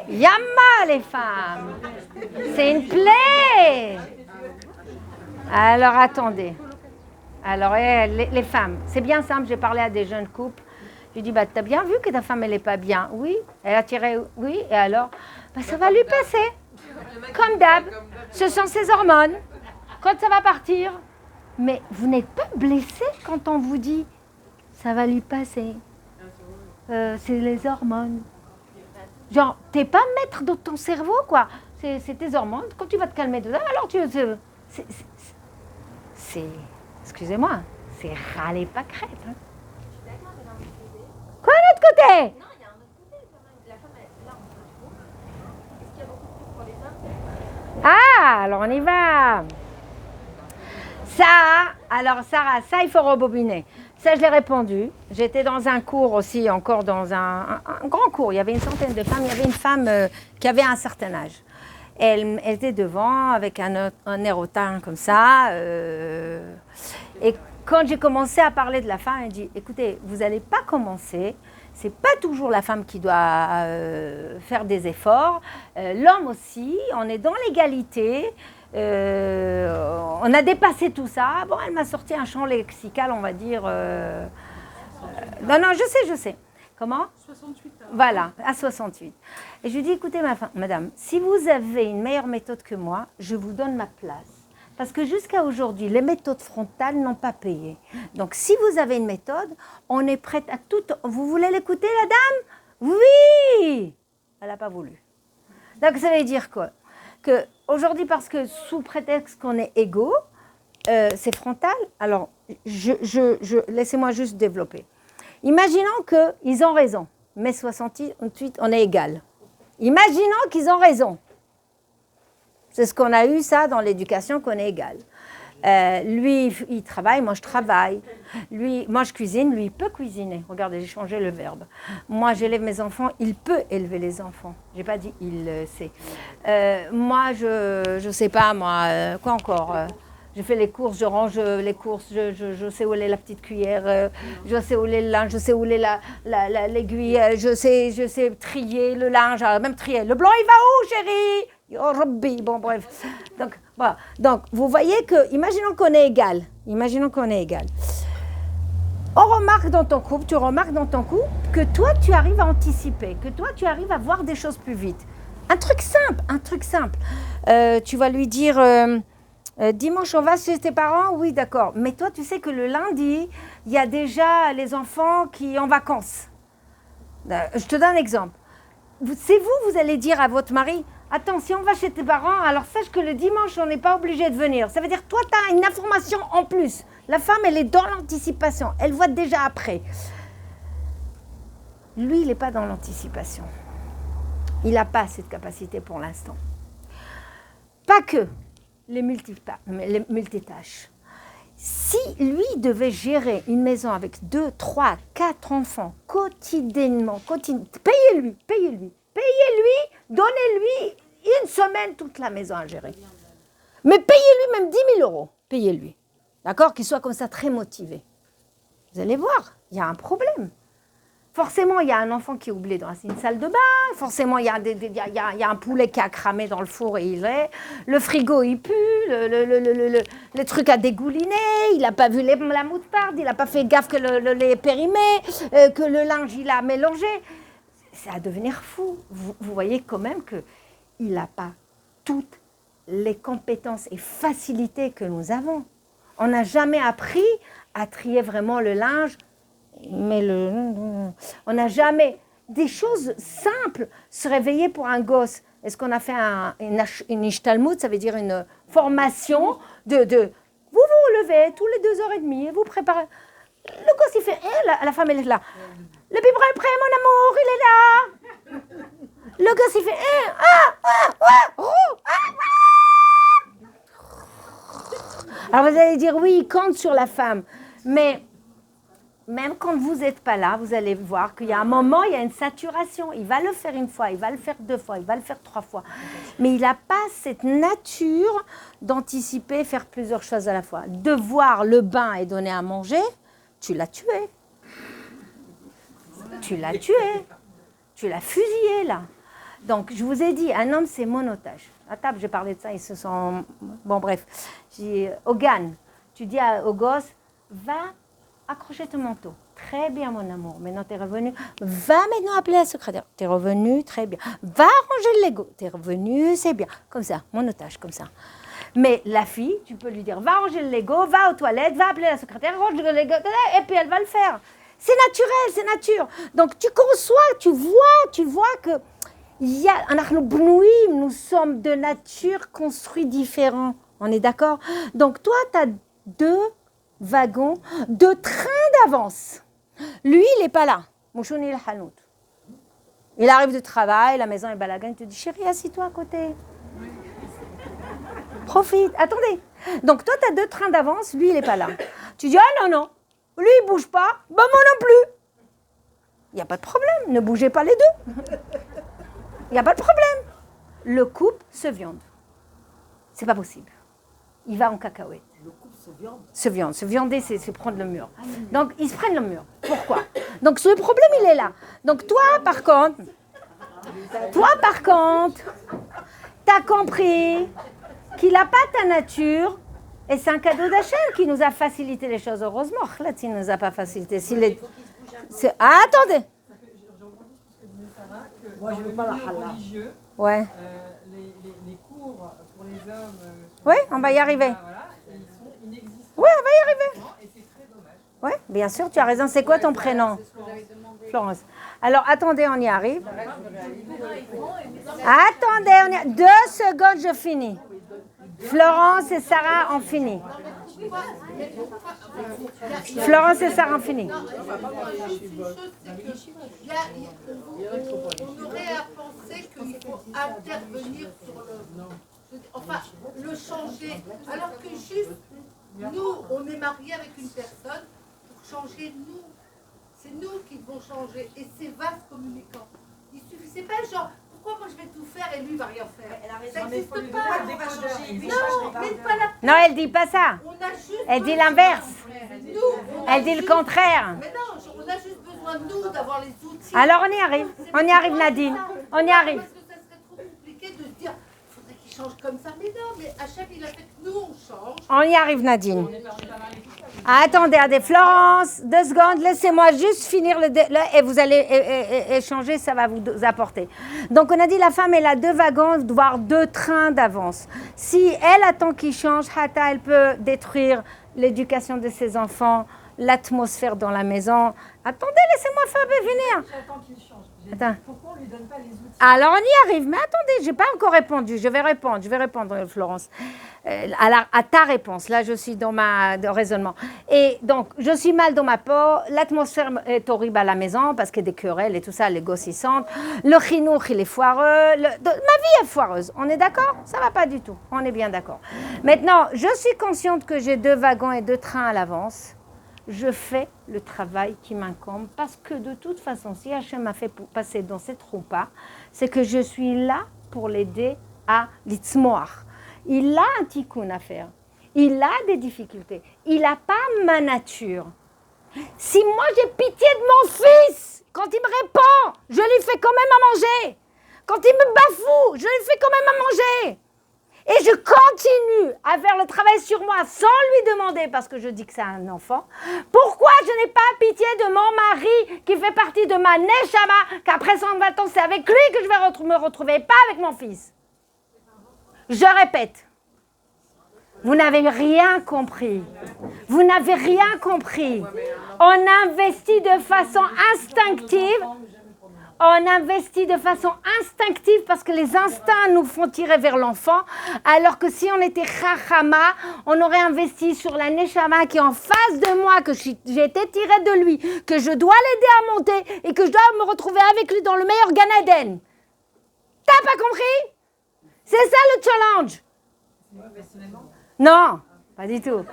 A: Yamma, les femmes. C'est une plaie. Alors, attendez. Alors, les femmes, c'est bien simple, j'ai parlé à des jeunes couples. Je lui dis, bah, t'as bien vu que ta femme, elle n'est pas bien? Oui. Elle a tiré, oui. Et alors? Bah, ça va lui passer. Comme d'hab. Ce sont ses hormones. Quand ça va partir. Mais vous n'êtes pas blessé quand on vous dit, ça va lui passer. C'est les hormones. Genre, t'es pas maître de ton cerveau, quoi. C'est tes hormones. Quand tu vas te calmer dedans, alors c'est excusez-moi, c'est râler pas crête. Hein. Quoi, l'autre côté?
E: Non, il y a un autre côté quand même. La femme, là, on se retrouve. Est-ce qu'il y a beaucoup plus pour les hommes?
A: Ah, alors on y va. Ça, alors Sarah, ça, il faut rebobiner. Ça, je l'ai répondu. J'étais dans un cours aussi, encore dans un grand cours. Il y avait une centaine de femmes. Il y avait une femme qui avait un certain âge. Elle était devant avec un air hautain comme ça. Et quand j'ai commencé à parler de la femme, elle dit, écoutez, vous n'allez pas commencer. C'est pas toujours la femme qui doit faire des efforts. L'homme aussi, on est dans l'égalité. On a dépassé tout ça. Bon, elle m'a sorti un champ lexical, on va dire. Non, je sais. Comment?
D: 68 ans.
A: Voilà, à 68. Et je lui dis, écoutez, madame, si vous avez une meilleure méthode que moi, je vous donne ma place. Parce que jusqu'à aujourd'hui, les méthodes frontales n'ont pas payé. Donc, si vous avez une méthode, on est prête à tout. Vous voulez l'écouter, la dame? Oui! Elle n'a pas voulu. Donc, ça veut dire quoi? Que aujourd'hui, parce que sous prétexte qu'on est égaux, c'est frontal. Alors, laissez-moi juste développer. Imaginons qu'ils ont raison. Mais 68, on est égal. Imaginons qu'ils ont raison. C'est ce qu'on a eu, ça, dans l'éducation, qu'on est égal. Lui, il travaille, moi, je travaille. Moi, je cuisine, lui, il peut cuisiner. Regardez, j'ai changé le verbe. Moi, j'élève mes enfants, il peut élever les enfants. Je n'ai pas dit il sait. Moi, je ne sais pas, moi, quoi encore je fais les courses, je range les courses, je sais où est la petite cuillère, je sais où est le linge, je sais où est l'aiguille, je sais trier le linge, même trier. Le blanc, il va où, chérie? Oh, Rabbi, bon, bref. Donc, voilà. Donc, vous voyez que, imaginons qu'on est égal. On remarque dans ton couple, tu remarques dans ton couple que toi, tu arrives à anticiper, que toi, tu arrives à voir des choses plus vite. Un truc simple. Tu vas lui dire... dimanche, on va chez tes parents? Oui, d'accord. Mais toi, tu sais que le lundi, il y a déjà les enfants qui sont en vacances. Je te donne un exemple. C'est vous allez dire à votre mari, attends, si on va chez tes parents, alors sache que le dimanche, on n'est pas obligé de venir. Ça veut dire que toi, tu as une information en plus. La femme, elle est dans l'anticipation. Elle voit déjà après. Lui, il n'est pas dans l'anticipation. Il n'a pas cette capacité pour l'instant. Pas que. Les multitâches. Si lui devait gérer une maison avec 2, 3, 4 enfants quotidiennement, payez-lui, donnez-lui une semaine toute la maison à gérer. Mais payez-lui même 10 000 €, payez-lui. D'accord? Qu'il soit comme ça très motivé. Vous allez voir, il y a un problème. Forcément, il y a un enfant qui est oublié dans une salle de bain. Forcément, il y a un poulet qui a cramé dans le four et il est. Le frigo, il pue. Le truc a dégouliné. Il n'a pas vu la moutarde. Il n'a pas fait gaffe que le lait est périmé. Que le linge, il a mélangé. C'est à devenir fou. Vous voyez quand même qu'il n'a pas toutes les compétences et facilités que nous avons. On n'a jamais appris à trier vraiment le linge. Mais on n'a jamais des choses simples. Se réveiller pour un gosse. Est-ce qu'on a fait une ishtalmout, ça veut dire une formation de vous levez tous les 2h30 et vous préparez. Le gosse il fait la femme elle est là. Le biberon est prêt, mon amour, il est là. Le gosse il fait Alors vous allez dire oui, il compte sur la femme, mais même quand vous n'êtes pas là, vous allez voir qu'il y a un moment, il y a une saturation. Il va le faire une fois, il va le faire 2 fois, il va le faire 3 fois. Mais il n'a pas cette nature d'anticiper, faire plusieurs choses à la fois. De voir le bain et donner à manger, tu l'as tué. Tu l'as fusillé là. Donc je vous ai dit, un homme c'est mon otage. À table, j'ai parlé de ça, ils se sont... Bon bref, j'ai Hogan, tu dis au gosse, va accrocher ton manteau. Très bien, mon amour. Maintenant, tu es revenu. Va maintenant appeler la secrétaire. Tu es revenu, très bien. Va ranger le Lego. Tu es revenu, c'est bien. Comme ça, mon otage, comme ça. Mais la fille, tu peux lui dire, va ranger le Lego, va aux toilettes, va appeler la secrétaire, range le Lego, et puis elle va le faire. C'est naturel, c'est nature. Donc, tu conçois, tu vois que Nous sommes de nature construits différents. On est d'accord? Donc toi, tu as 2 wagons, 2 trains d'avance. Lui, il n'est pas là. Mouchouni el hanout. Il arrive du travail, la maison est balagan, il te dit, chérie, assis-toi à côté. Profite. Attendez. Donc toi, tu as 2 trains d'avance, lui, il n'est pas là. Tu dis, ah non, lui, il ne bouge pas, bah moi non plus. Il n'y a pas de problème, ne bougez pas les 2. Il n'y a pas de problème. Le couple se viande. C'est pas possible. Il va en cacahuète.
C: Le couple se viande.
A: Se viande. Se viander, c'est prendre le mur. Donc, ils se prennent le mur. Pourquoi? Donc, ce problème, il est là. Donc, toi, par contre, tu as compris qu'il n'a pas ta nature et c'est un cadeau d'Hachem qui nous a facilité les choses. Heureusement, là, il ne nous a pas facilité. Attendez.
C: Moi, je ne veux pas la halal.
A: Ouais.
F: Les cours pour les hommes.
A: Oui, on va y arriver.
F: Voilà, ils sont inexistants.
A: Oui, on va y arriver.
F: Et c'est très dommage.
A: Oui, bien sûr, tu as raison. C'est quoi ton prénom? Florence. Alors, attendez, on y arrive. Attendez, 2 secondes, je finis. Florence et Sarah ont fini. Florence et Sarah ont fini.
G: On aurait à penser qu'il faut intervenir sur le changer. Alors que juste, nous, on est mariés avec une personne, pour changer nous, c'est nous qui devons changer. Et c'est vaste communicant. Il suffit, c'est pas genre, pourquoi moi je vais tout faire et lui il va rien faire? Ça n'existe pas. Non, mais pas la.
A: Non, elle dit pas ça.
G: On a juste
A: Elle dit l'inverse. Elle dit le contraire.
G: Mais non, on a juste besoin de nous, d'avoir les outils.
A: Alors, on y arrive. On y arrive, Nadine. On y arrive.
G: Parce que ça serait trop compliqué de se dire, il faudrait qu'il change comme ça. Mais non, mais Hachem, il a fait que nous, on change.
A: On y arrive, Nadine. Attendez, Florence, 2 secondes, laissez-moi juste finir et vous allez échanger, ça va vous apporter. Donc, on a dit la femme, elle a 2 wagons, voire 2 trains d'avance. Si elle attend qu'il change, Hata, elle peut détruire l'éducation de ses enfants, l'atmosphère dans la maison. Attendez, laissez-moi faire venir.
F: J'attends qu'il change.
A: Attends.
F: Pourquoi on ne lui donne pas les outils?
A: Alors, on y arrive. Mais attendez, je n'ai pas encore répondu. Je vais répondre, Florence. À ta réponse. Là, je suis dans de raisonnement. Et donc, je suis mal dans ma peau. L'atmosphère est horrible à la maison parce qu'il y a des querelles et tout ça, les gosses, ils sentent. Le chinour, il est foireux. Ma vie est foireuse. On est d'accord? Ça ne va pas du tout. On est bien d'accord. Maintenant, je suis consciente que j'ai 2 wagons et 2 trains à l'avance. Je fais le travail qui m'incombe parce que de toute façon, si Hachem m'a fait passer dans cette roupa, c'est que je suis là pour l'aider à l'itzmoar. Il a un tikkun à faire. Il a des difficultés. Il n'a pas ma nature. Si moi j'ai pitié de mon fils, quand il me répond, je lui fais quand même à manger. Quand il me bafoue, je lui fais quand même à manger. Et je continue à faire le travail sur moi sans lui demander, parce que je dis que c'est un enfant. Pourquoi je n'ai pas pitié de mon mari qui fait partie de ma neshama, qu'après 120 ans, c'est avec lui que je vais me retrouver, pas avec mon fils. Je répète, vous n'avez rien compris. Vous n'avez rien compris. On investit de façon instinctive. On investit de façon instinctive parce que les instincts nous font tirer vers l'enfant, alors que si on était chachama, on aurait investi sur la neshama qui est en face de moi, que j'ai été tirée de lui, que je dois l'aider à monter et que je dois me retrouver avec lui dans le meilleur Gan Eden. T'as pas compris? C'est ça le challenge. Non, pas du tout.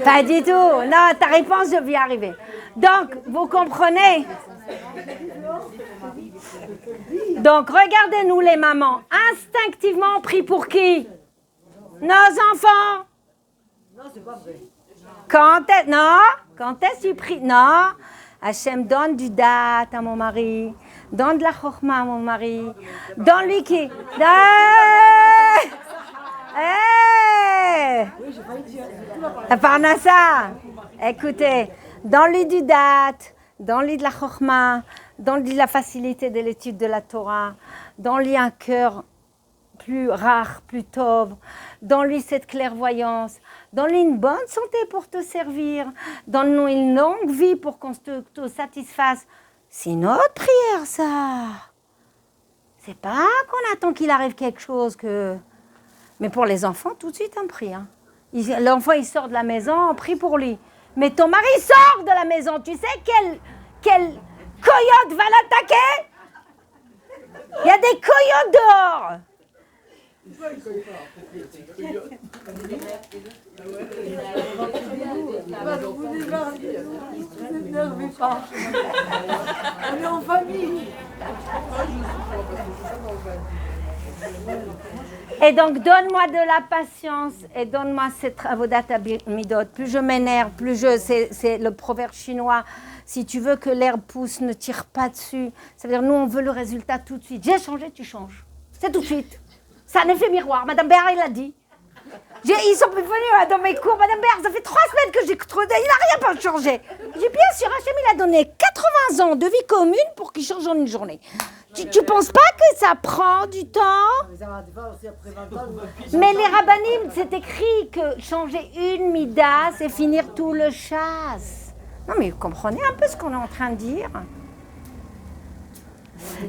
A: Pas du tout. Non, ta réponse, je vais y arriver. Donc, vous comprenez? Donc, regardez-nous les mamans. Instinctivement, on prie pour qui? Nos enfants.
C: Non, c'est pas vrai.
A: Quand est-ce que tu pries? Non. Hachem, donne du date à mon mari. Donne de la chokhma à mon mari. Donne-lui qui? La parnassa. Écoutez, donne-lui du date. Donne-lui de la chokhma. Donne-lui de la facilité de l'étude de la Torah. Donne-lui un cœur plus rare, plus tov. Donne-lui cette clairvoyance. Donne-lui une bonne santé pour te servir. Donne-nous une longue vie pour qu'on te satisfasse. C'est notre prière, ça. C'est pas qu'on attend qu'il arrive quelque chose que... Mais pour les enfants, tout de suite, on prie. Hein. L'enfant, il sort de la maison, on prie pour lui. Mais ton mari sort de la maison, tu sais quel coyote va l'attaquer? Il y a des coyotes dehors.
C: Ne t'énervez pas. On est en famille.
A: Et donc, donne-moi de la patience et donne-moi cette avodat midot. Plus je m'énerve, plus je... C'est le proverbe chinois. Si tu veux que l'herbe pousse, ne tire pas dessus. Ça veut dire, nous, on veut le résultat tout de suite. J'ai changé, tu changes. C'est tout de suite. C'est un effet miroir. Madame Béard, il l'a dit. Ils sont venus dans mes cours. Madame Béard, ça fait 3 semaines que j'ai trop... Il n'a rien pas changé. J'ai bien sûr, Hachem, il a donné 80 ans de vie commune pour qu'il change en une journée. Tu penses pas que ça prend du temps? Mais les rabbinim, c'est écrit que changer une mida, c'est finir tout le chasse. Non, mais vous comprenez un peu ce qu'on est en train de dire?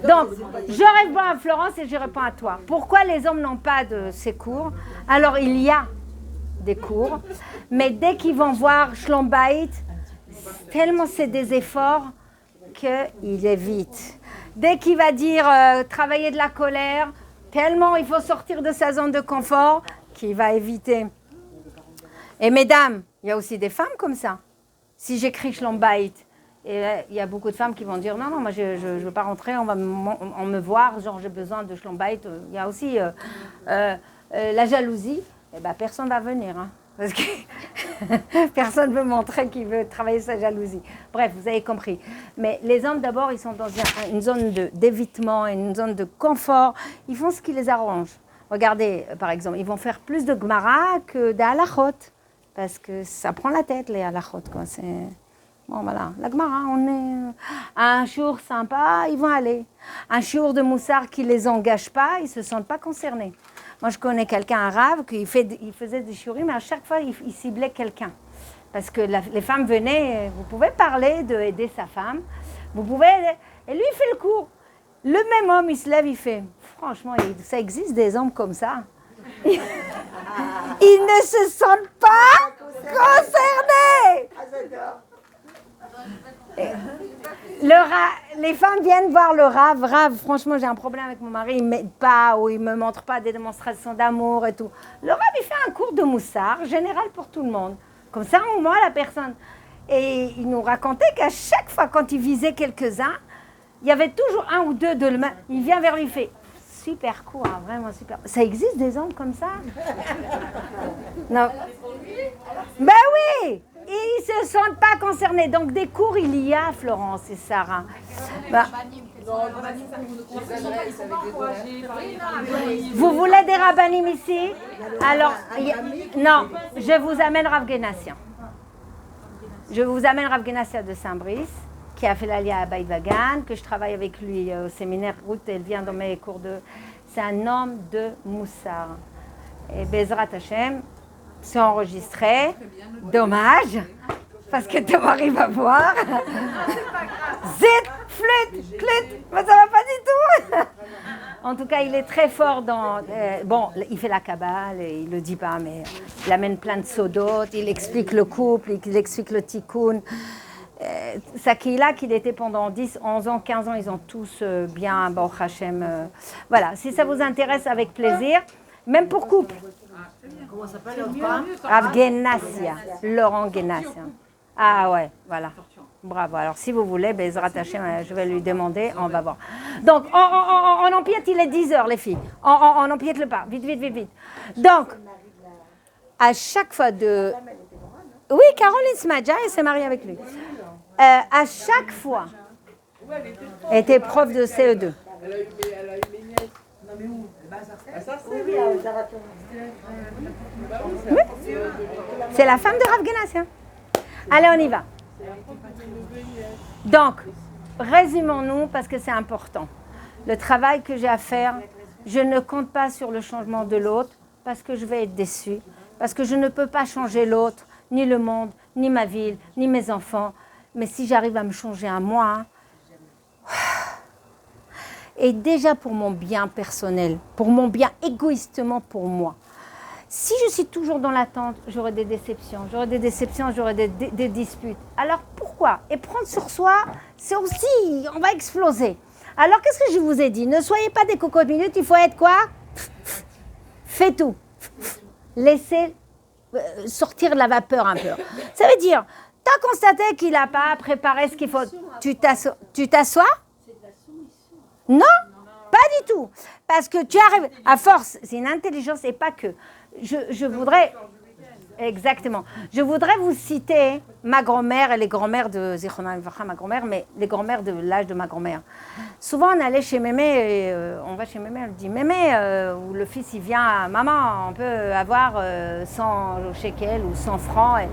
A: Donc, je réponds à Florence et je réponds à toi. Pourquoi les hommes n'ont pas de ces cours? Alors, il y a des cours, mais dès qu'ils vont voir Shlom Bayit, tellement c'est des efforts qu'il évite. Dès qu'il va dire travailler de la colère, tellement il faut sortir de sa zone de confort qu'il va éviter. Et mesdames, il y a aussi des femmes comme ça. Si j'écris Shlom Bayit, et il y a beaucoup de femmes qui vont dire non, moi je ne veux pas rentrer, on me voir, genre j'ai besoin de Shlom Bayit. Il y a aussi la jalousie, eh ben, personne ne va venir. Hein, parce que personne ne veut montrer qu'il veut travailler sa jalousie. Bref, vous avez compris. Mais les hommes, d'abord, ils sont dans une zone d'évitement, une zone de confort. Ils font ce qui les arrange. Regardez, par exemple, ils vont faire plus de Gemara que d'Halachot. Parce que ça prend la tête, les Halachot. Bon, voilà. La Gemara, on est... Un jour sympa, ils vont aller. Un jour de Moussard qui ne les engage pas, ils ne se sentent pas concernés. Moi, je connais quelqu'un arabe qui faisait des chouris, mais à chaque fois, il ciblait quelqu'un. Parce que les femmes venaient, vous pouvez parler d'aider sa femme, vous pouvez... Et lui, il fait le cours. Le même homme, il se lève, il fait... Franchement, ça existe des hommes comme ça. Ils ne se sentent pas concernés. Les femmes viennent voir le Rav. Rav, franchement, j'ai un problème avec mon mari, il ne m'aide pas ou il ne me montre pas des démonstrations d'amour et tout. Le Rav, il fait un cours de moussard général pour tout le monde. Comme ça, au moins, la personne... Et il nous racontait qu'à chaque fois, quand il visait quelques-uns, il y avait toujours un ou deux de le même. Il vient vers lui, il fait super court, hein, vraiment super. Ça existe des hommes comme ça? Non. Ben oui! Ils ne se sentent pas concernés. Donc, des cours, il y a, Florence et Sarah. Bah, vous voulez des rabbinim ici? Alors, non, je vous amène Rav Genassien. Je vous amène Rav Genassien de Saint-Brice, qui a fait l'Alia à Beit Vagan, que je travaille avec lui au séminaire Ruth, elle vient dans mes cours de... C'est un homme de Moussard. Et Bezrat Hashem, c'est enregistré. Dommage, parce que ton mari va voir. Zit, flûte, clute, mais ça va pas du tout. En tout cas, il est très fort dans... bon, il fait la Kabbale, il le dit pas, mais il amène plein de sodotes, il explique le couple, il explique le tikkun. Sakila, qu'il était pendant 10, 11 ans, 15 ans, ils ont tous bien, bon, Hachem. Voilà, si ça vous intéresse, avec plaisir, même pour couple.
C: Comment s'appelle l'autre femme?
A: Rav Genassia, Laurent Genassia. Ah ouais, voilà. Bravo. Alors, si vous voulez, Bezrat Hashem, je vais lui demander, on va voir. Donc, on empiète, il est 10h, les filles. On empiète le pas. Vite, vite, vite, vite. Donc, à chaque fois de... Oui, Caroline Smadja, elle s'est mariée avec lui. À chaque fois, elle était prof de CE2. Oui. C'est la femme de Rav Genassia. Allez, on y va. Donc, résumons-nous parce que c'est important. Le travail que j'ai à faire, je ne compte pas sur le changement de l'autre parce que je vais être déçue, parce que je ne peux pas changer l'autre, ni le monde, ni ma ville, ni mes enfants. Mais si j'arrive à me changer à moi, Et déjà pour mon bien personnel, pour mon bien égoïstement pour moi. Si je suis toujours dans l'attente, j'aurai des déceptions, j'aurai des disputes. Alors pourquoi? Et prendre sur soi, c'est aussi, on va exploser. Alors qu'est-ce que je vous ai dit? Ne soyez pas des cocottes minutes, il faut être quoi? Fais tout. Laissez sortir la vapeur un peu. Ça veut dire, tu as constaté qu'il n'a pas préparé ce qu'il faut. Tu t'assois? Non, pas du tout. Parce que tu arrives, à force, c'est une intelligence et pas que. Je voudrais, exactement, je voudrais vous citer ma grand-mère et les grand-mères de Zichronah Livracha, ma grand-mère, mais les grand-mères de l'âge de ma grand-mère. Souvent, on allait chez Mémé, et, on va chez Mémé, elle dit, Mémé, où le fils, il vient, maman, on peut avoir 100 shekels ou 100 francs.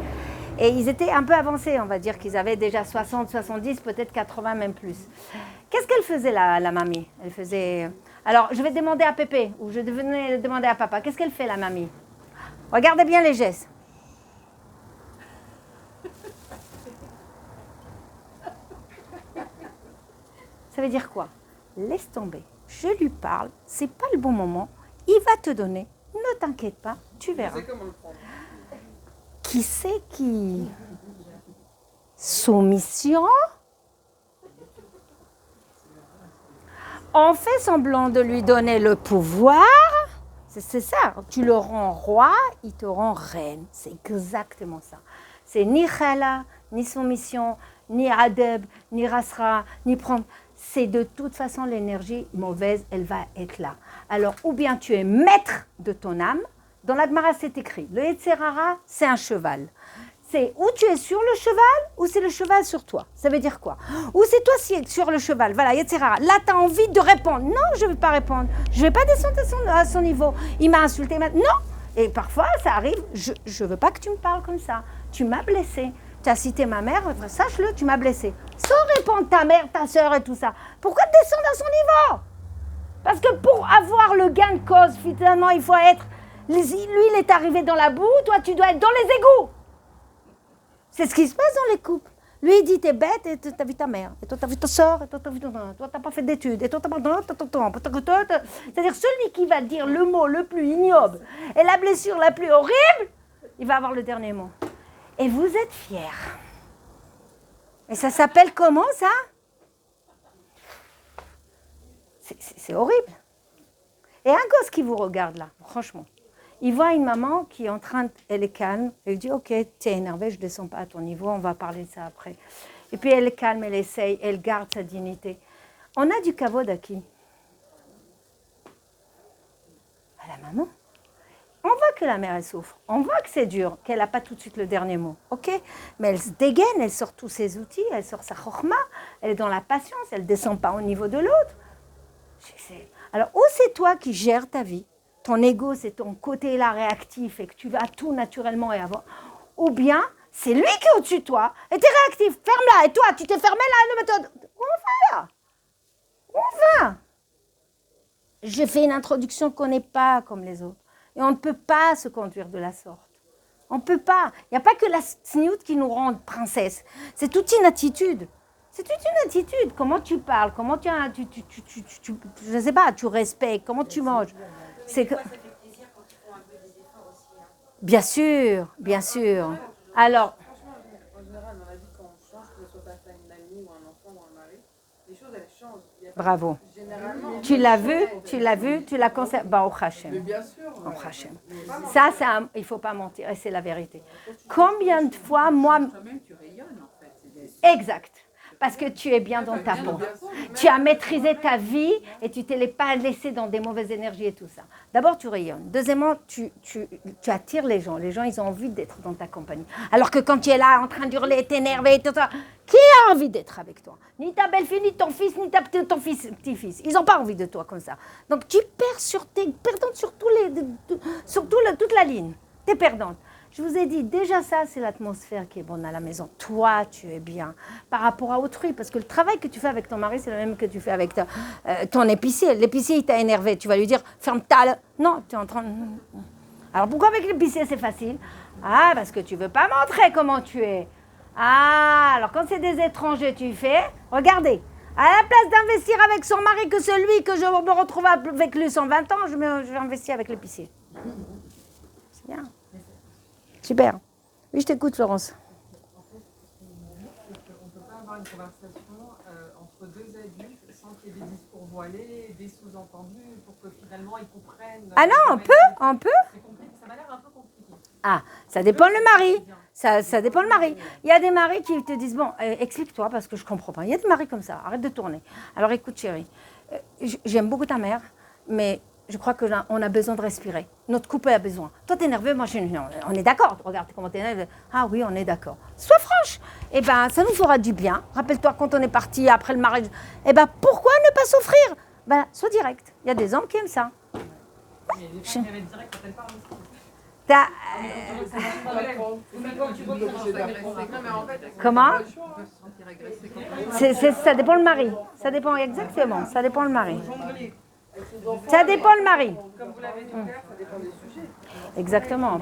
A: Et ils étaient un peu avancés, on va dire qu'ils avaient déjà 60, 70, peut-être 80, même plus. Qu'est-ce qu'elle faisait, la mamie? Elle faisait... Alors, je vais demander à Pépé, ou je vais demander à papa. Qu'est-ce qu'elle fait, la mamie? Regardez bien les gestes. Ça veut dire quoi? Laisse tomber. Je lui parle, c'est pas le bon moment. Il va te donner. Ne t'inquiète pas, tu verras. Qui c'est qui? Soumission. On fait semblant de lui donner le pouvoir. C'est ça. Tu le rends roi, il te rend reine. C'est exactement ça. C'est ni chala, ni soumission, ni adeb, ni rasra, ni prendre. C'est de toute façon l'énergie mauvaise, elle va être là. Alors, ou bien tu es maître de ton âme. Dans la Gemara, c'est écrit. Le Yetzer Hara, c'est un cheval. C'est ou tu es sur le cheval, ou c'est le cheval sur toi. Ça veut dire quoi? Ou c'est toi qui es sur le cheval. Voilà, Yetzer Hara. Là, tu as envie de répondre. Non, je ne vais pas répondre. Je ne vais pas descendre à son niveau. Il m'a insulté. Non. Et parfois, ça arrive. Je ne veux pas que tu me parles comme ça. Tu m'as blessé. Tu as cité ma mère. Sache-le, tu m'as blessé. Sans répondre ta mère, ta soeur et tout ça. Pourquoi descendre à son niveau? Parce que pour avoir le gain de cause, finalement, il faut être... Lui, il est arrivé dans la boue, toi, tu dois être dans les égouts. C'est ce qui se passe dans les couples. Lui, il dit, t'es bête, et t'as vu ta mère, et toi, t'as vu ta soeur, et toi, t'as vu ton... Toi, t'as pas fait d'études, et toi, t'as pas... C'est-à-dire, celui qui va dire le mot le plus ignoble et la blessure la plus horrible, il va avoir le dernier mot. Et vous êtes fiers. Et ça s'appelle comment, ça? C'est horrible. Et un gosse qui vous regarde là, franchement, il voit une maman qui est en train, elle est calme, elle dit, ok, tu es énervée, je ne descends pas à ton niveau, on va parler de ça après. Et puis elle est calme, elle essaye, elle garde sa dignité. On a du kavod à qui? À la maman. On voit que la mère, elle souffre, on voit que c'est dur, qu'elle n'a pas tout de suite le dernier mot, ok? Mais elle se dégaine, elle sort tous ses outils, elle sort sa chorma, elle est dans la patience, elle ne descend pas au niveau de l'autre. Alors, ou c'est toi qui gères ta vie, ton ego, c'est ton côté là réactif et que tu vas tout naturellement et avant, ou bien c'est lui qui est au-dessus de toi et tu es réactif, ferme-la, et toi, tu t'es fermé là, la méthode. On va. J'ai fait une introduction qu'on n'est pas comme les autres et on ne peut pas se conduire de la sorte. On ne peut pas. Il n'y a pas que la sniout qui nous rend princesse, c'est toute une attitude. C'est toute une attitude. Comment tu parles, comment je ne sais pas, tu respectes, comment tu manges. C'est que... Bien sûr, bien sûr. Alors...
F: En général, dans la vie, quand on change, que ce soit ta femme, une amie ou un enfant ou un mari, les choses, elles changent.
A: Bravo.
F: Généralement...
A: Tu l'as vu, tu l'as conservé. Bah, au Hachem.
F: Mais bien sûr.
A: Au Hachem. Ça, il ne faut pas mentir, et c'est la vérité. Combien de fois, moi...
D: Toi-même, tu rayonnes, en fait.
A: Exact. Parce que tu es bien dans ta peau. Tu as maîtrisé ta vie et tu ne t'es pas laissé dans des mauvaises énergies et tout ça. D'abord, tu rayonnes. Deuxièmement, tu attires les gens. Les gens, ils ont envie d'être dans ta compagnie. Alors que quand tu es là en train d'hurler, t'énerver, tout ça, qui a envie d'être avec toi? Ni ta belle-fille, ni ton fils, ni ton petit-fils. Ils n'ont pas envie de toi comme ça. Donc, tu perds perdante sur toute la ligne. Tu es perdante. Je vous ai dit, déjà ça, c'est l'atmosphère qui est bonne à la maison. Toi, tu es bien par rapport à autrui. Parce que le travail que tu fais avec ton mari, c'est le même que tu fais avec ton épicier. L'épicier, il t'a énervé. Tu vas lui dire, ferme ta... Non, tu es en train de... Alors, pourquoi avec l'épicier, c'est facile? Ah, parce que tu ne veux pas montrer comment tu es. Ah, alors quand c'est des étrangers, tu fais... Regardez. À la place d'investir avec son mari que celui que je me retrouve avec lui 120 ans, je vais investir avec l'épicier. C'est bien. Super. Oui, je t'écoute, Florence.
F: On ne peut pas avoir une conversation entre deux adultes sans qu'il y ait des discours voilés, des sous-entendus, pour que finalement ils comprennent.
A: Ah non, on peut.
F: C'est compliqué, ça m'a l'air un peu compliqué.
A: Ah, ça dépend le mari. Ça dépend le mari. Il y a des maris qui te disent, bon, explique-toi parce que je ne comprends pas. Il y a des maris comme ça, arrête de tourner. Alors écoute chérie, j'aime beaucoup ta mère, mais je crois qu'on a besoin de respirer. Notre couple a besoin. Toi, t'es nerveux, moi, on est d'accord. Regarde comment t'es nerveux. Ah oui, on est d'accord. Sois franche. Eh bien, ça nous fera du bien. Rappelle-toi quand on est parti après le mariage. Eh bien, pourquoi ne pas s'offrir? Ben, sois direct. Il y a des hommes qui aiment ça.
F: Mais les femmes qui avaient direct quand elles parlent aussi.
A: Comment? Ça dépend le mari. Ça dépend exactement. Ça dépend le mari. Ça dépend le mari.
F: Comme vous l'avez dit, ça dépend des sujets.
A: Exactement,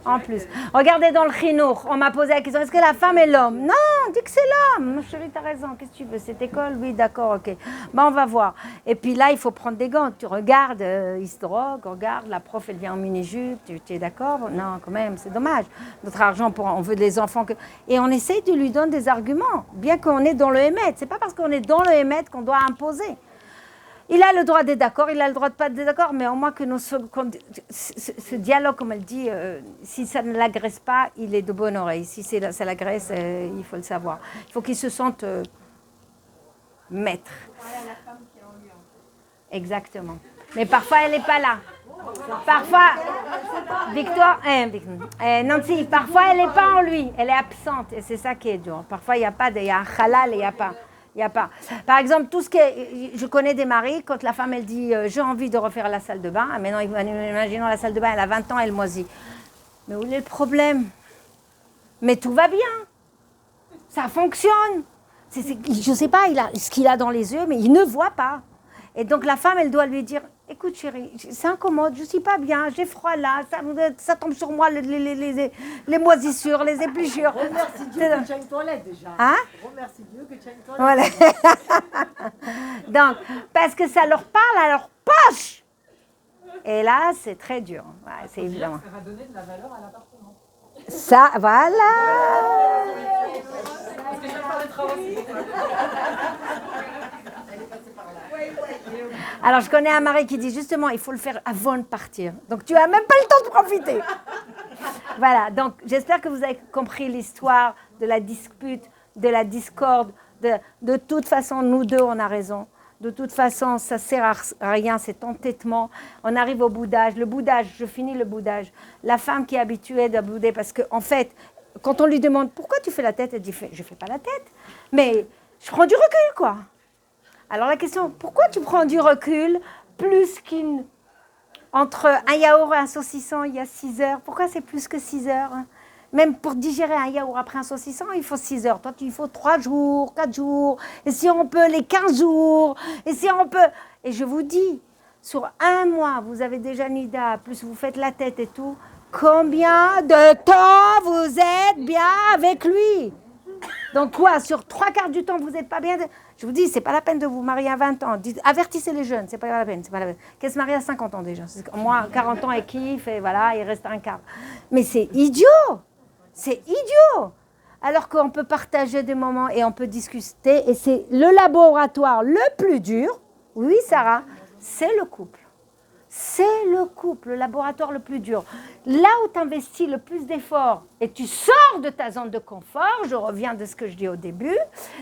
A: en plus. Regardez dans le Chinour, on m'a posé la question, est-ce que la femme est l'homme? Non, dis que c'est l'homme. Mon chéri, t'as raison, qu'est-ce que tu veux? Cette école? Oui, d'accord, ok. Ben, on va voir. Et puis là, il faut prendre des gants. Tu regardes, il se drogue, regarde, la prof, elle vient en mini-jupe, tu es d'accord? Non, quand même, c'est dommage. Notre argent, on veut des enfants que... Et on essaye de lui donner des arguments, bien qu'on est dans le émet. C'est pas parce qu'on est dans le émet qu'on doit imposer. Il a le droit d'être d'accord, il a le droit de pas être d'accord, mais au moins que ce dialogue, comme elle dit, si ça ne l'agresse pas, il est de bonne oreille. Si ça l'agresse, il faut le savoir. Il faut qu'il se sente maître. Exactement. Mais parfois, elle n'est pas là. Parfois, Victoire, Nancy, parfois, elle n'est pas en lui, elle est absente. Et c'est ça qui est dur. Parfois, il y a un halal et il n'y a pas. Il y a pas. Par exemple, tout ce je connais des maris, quand la femme, elle dit j'ai envie de refaire la salle de bain. Maintenant, imaginons la salle de bain, elle a 20 ans, elle moisit. Mais où est le problème? Mais tout va bien. Ça fonctionne. Je ne sais pas ce qu'il a dans les yeux, mais il ne voit pas. Et donc, la femme, elle doit lui dire écoute, chérie, c'est incommode, je ne suis pas bien, j'ai froid là, ça tombe sur moi, les moisissures, les épluchures.
C: Remercie Dieu que tu as une toilette déjà.
A: Hein?
C: Remercie Dieu que tu as une toilette.
A: Voilà. Donc, parce que ça leur parle à leur poche. Et là, c'est très dur. Ouais, c'est évidemment.
F: Ça va donner de la valeur à l'appartement.
A: Ça, voilà.
F: Parce que je vais faire des travaux.
A: Alors, je connais un mari qui dit justement, il faut le faire avant de partir. Donc, tu n'as même pas le temps de profiter. Voilà, donc j'espère que vous avez compris l'histoire de la dispute, de la discorde. De toute façon, nous deux, on a raison. De toute façon, ça ne sert à rien, cet entêtement. On arrive au boudage. Le boudage, je finis le boudage. La femme qui est habituée de bouder, parce qu'en fait, quand on lui demande pourquoi tu fais la tête, elle dit je ne fais pas la tête, mais je prends du recul, quoi. Alors la question, pourquoi tu prends du recul plus entre un yaourt et un saucisson, il y a 6 heures. Pourquoi c'est plus que 6 heures? Même pour digérer un yaourt après un saucisson, il faut 6 heures. Toi, il faut 3 jours, 4 jours. Et si on peut, les 15 jours. Et si on peut... Et je vous dis, sur un mois, vous avez déjà Nida, plus vous faites la tête et tout, combien de temps vous êtes bien avec lui? Donc quoi, sur 3/4 du temps, vous n'êtes pas bien? Je vous dis, c'est pas la peine de vous marier à 20 ans. Avertissez les jeunes, c'est pas la peine. Qu'elle se marie à 50 ans déjà. Moi, 40 ans et kiffe, et voilà, il reste un quart. Mais c'est idiot. C'est idiot. Alors qu'on peut partager des moments et on peut discuter. Et c'est le laboratoire le plus dur. Oui, Sarah, c'est le couple. C'est le couple, le laboratoire le plus dur. Là où tu investis le plus d'efforts et tu sors de ta zone de confort, je reviens de ce que je dis au début,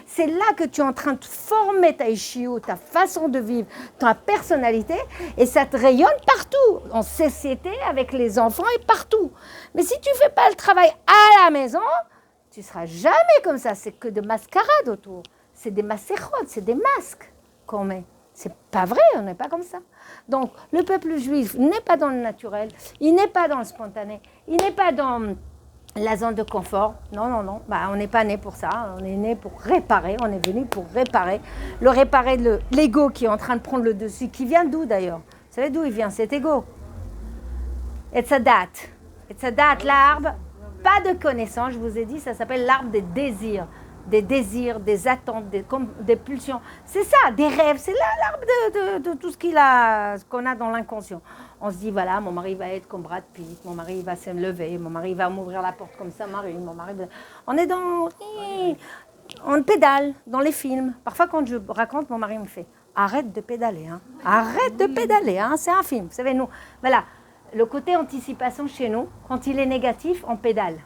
A: c'est là que tu es en train de former ta ishio, ta façon de vivre, ta personnalité, et ça te rayonne partout, en société, avec les enfants et partout. Mais si tu ne fais pas le travail à la maison, tu ne seras jamais comme ça. C'est que de mascarade autour. C'est des macérotes, c'est des masques qu'on met. C'est pas vrai, on n'est pas comme ça. Donc, le peuple juif n'est pas dans le naturel, il n'est pas dans le spontané, il n'est pas dans la zone de confort. Non, non, non, bah, on n'est pas né pour ça, on est né pour réparer, on est venu pour réparer. Réparer l'ego qui est en train de prendre le dessus, qui vient d'où d'ailleurs? Vous savez d'où il vient, cet ego? It's a dat, l'arbre, pas de connaissance, je vous ai dit, ça s'appelle l'arbre des désirs. des désirs, des attentes, des pulsions. C'est ça, des rêves. C'est l'arbre de tout ce qu'on a dans l'inconscient. On se dit, voilà, mon mari va être comme Brad Pitt, mon mari va se lever, mon mari va m'ouvrir la porte comme ça, mon mari va... On est dans... On pédale dans les films. Parfois, quand je raconte, mon mari me fait « Arrête de pédaler, hein. Arrête de pédaler, hein. C'est un film. » Vous savez, nous, voilà, le côté anticipation chez nous, quand il est négatif, on pédale.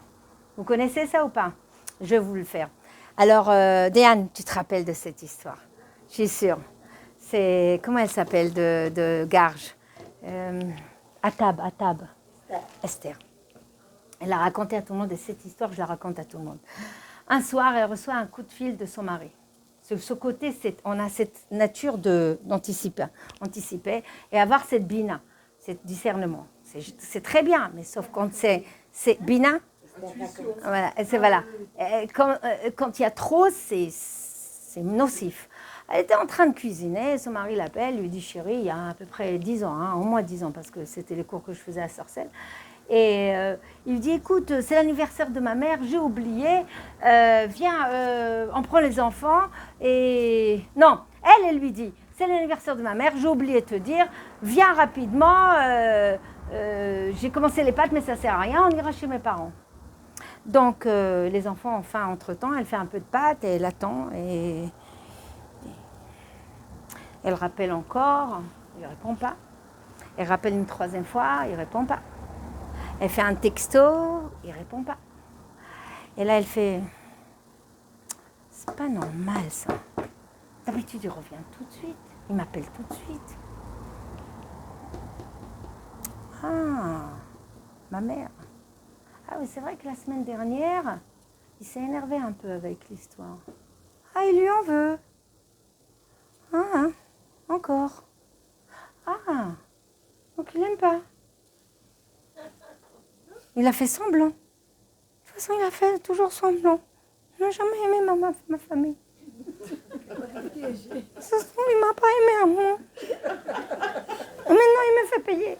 A: Vous connaissez ça ou pas? Je vais vous le faire. Alors, Diane, tu te rappelles de cette histoire? Je suis sûre. C'est, comment elle s'appelle, de Garges? Atab. Esther. Elle a raconté à tout le monde, et cette histoire, je la raconte à tout le monde. Un soir, elle reçoit un coup de fil de son mari. Ce côté, on a cette nature d'anticiper et avoir cette bina, ce discernement. C'est très bien, mais sauf quand c'est bina, voilà, voilà. Quand il y a trop, c'est nocif. Elle était en train de cuisiner, son mari l'appelle, lui dit « Chérie, il y a à peu près 10 ans, hein, au moins 10 ans, parce que c'était les cours que je faisais à Sarcelles. » Et il lui dit « Écoute, c'est l'anniversaire de ma mère, j'ai oublié, viens, on prend les enfants. » Et non, elle lui dit « C'est l'anniversaire de ma mère, j'ai oublié de te dire, viens rapidement, j'ai commencé les pâtes, mais ça ne sert à rien, on ira chez mes parents. » Donc, les enfants, enfin, entre-temps, elle fait un peu de pâtes et elle attend. Et elle rappelle encore, il ne répond pas. Elle rappelle une troisième fois, il ne répond pas. Elle fait un texto, il ne répond pas. Et là, elle fait, c'est pas normal ça. D'habitude, il revient tout de suite. Il m'appelle tout de suite. Ah, ma mère. Ah oui, c'est vrai que la semaine dernière, il s'est énervé un peu avec l'histoire. Ah, il lui en veut. Ah, encore. Ah, donc il n'aime pas. Il a fait semblant. De toute façon, il a fait toujours semblant. Il n'a jamais aimé ma famille. Ça se trouve, il ne m'a pas aimé à moi. Et maintenant, il me fait payer.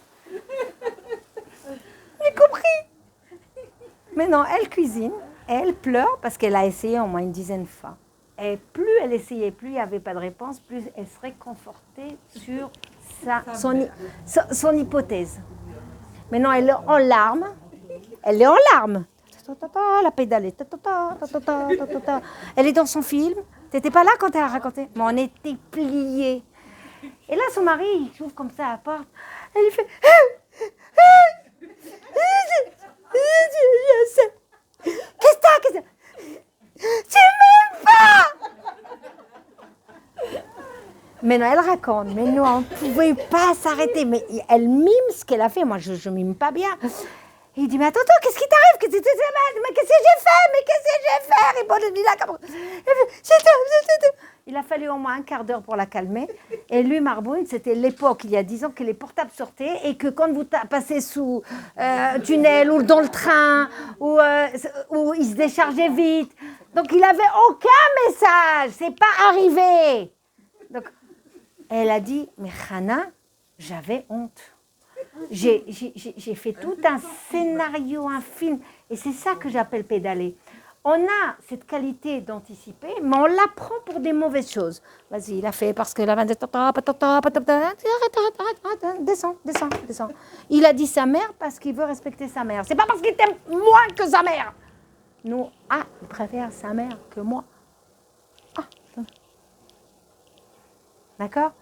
A: J'ai compris. Mais non, elle cuisine, elle pleure parce qu'elle a essayé au moins une dizaine de fois. Et plus elle essayait, plus il n'y avait pas de réponse, plus elle serait confortée sur son hypothèse. Maintenant, elle est en larmes. Elle est en larmes. La pédale. Elle est dans son film. Tu n'étais pas là quand elle a raconté? Mais on était pliés. Et là, son mari, il ouvre comme ça la porte. Elle lui fait... Qu'est-ce que t'as? Tu m'aimes pas! Mais non, elle raconte. Mais nous, on ne pouvait pas s'arrêter. Mais elle mime ce qu'elle a fait. Moi, je ne mime pas bien. Et il dit, mais attends, qu'est-ce qui t'arrive? Mais qu'est-ce que j'ai fait? Mais qu'est-ce que j'ai fait? Et bon, je dis là, il a fallu au moins un quart d'heure pour la calmer. Et lui, Marboune, c'était l'époque, il y a 10 ans, que les portables sortaient et que quand vous passez sous tunnel ou dans le train, où il se déchargeait vite. Donc, il n'avait aucun message. C'est pas arrivé. Donc, elle a dit, mais Hana, j'avais honte. J'ai fait tout un scénario, un film. Et c'est ça que j'appelle pédaler. On a cette qualité d'anticiper, mais on l'apprend pour des mauvaises choses. Vas-y, il a fait parce que la arrête, descends. Il a dit sa mère parce qu'il veut respecter sa mère. C'est pas parce qu'il t'aime moins que sa mère. Nous, il préfère sa mère que moi. D'accord?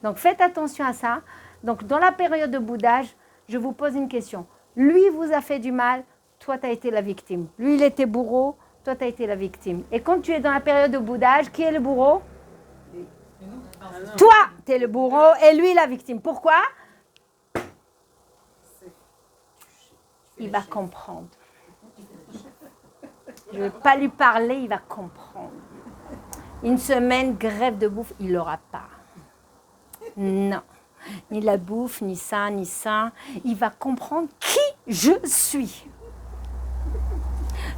A: Donc, faites attention à ça. Donc, dans la période de boudage, je vous pose une question. Lui vous a fait du mal, toi, tu as été la victime. Lui, il était bourreau, toi, tu as été la victime. Et quand tu es dans la période de boudage, qui est le bourreau? Toi, tu es le bourreau et lui, la victime. Pourquoi? Il va comprendre. Je ne vais pas lui parler, il va comprendre. Une semaine, grève de bouffe, il l'aura pas. Non. Ni la bouffe, ni ça. Il va comprendre qui je suis.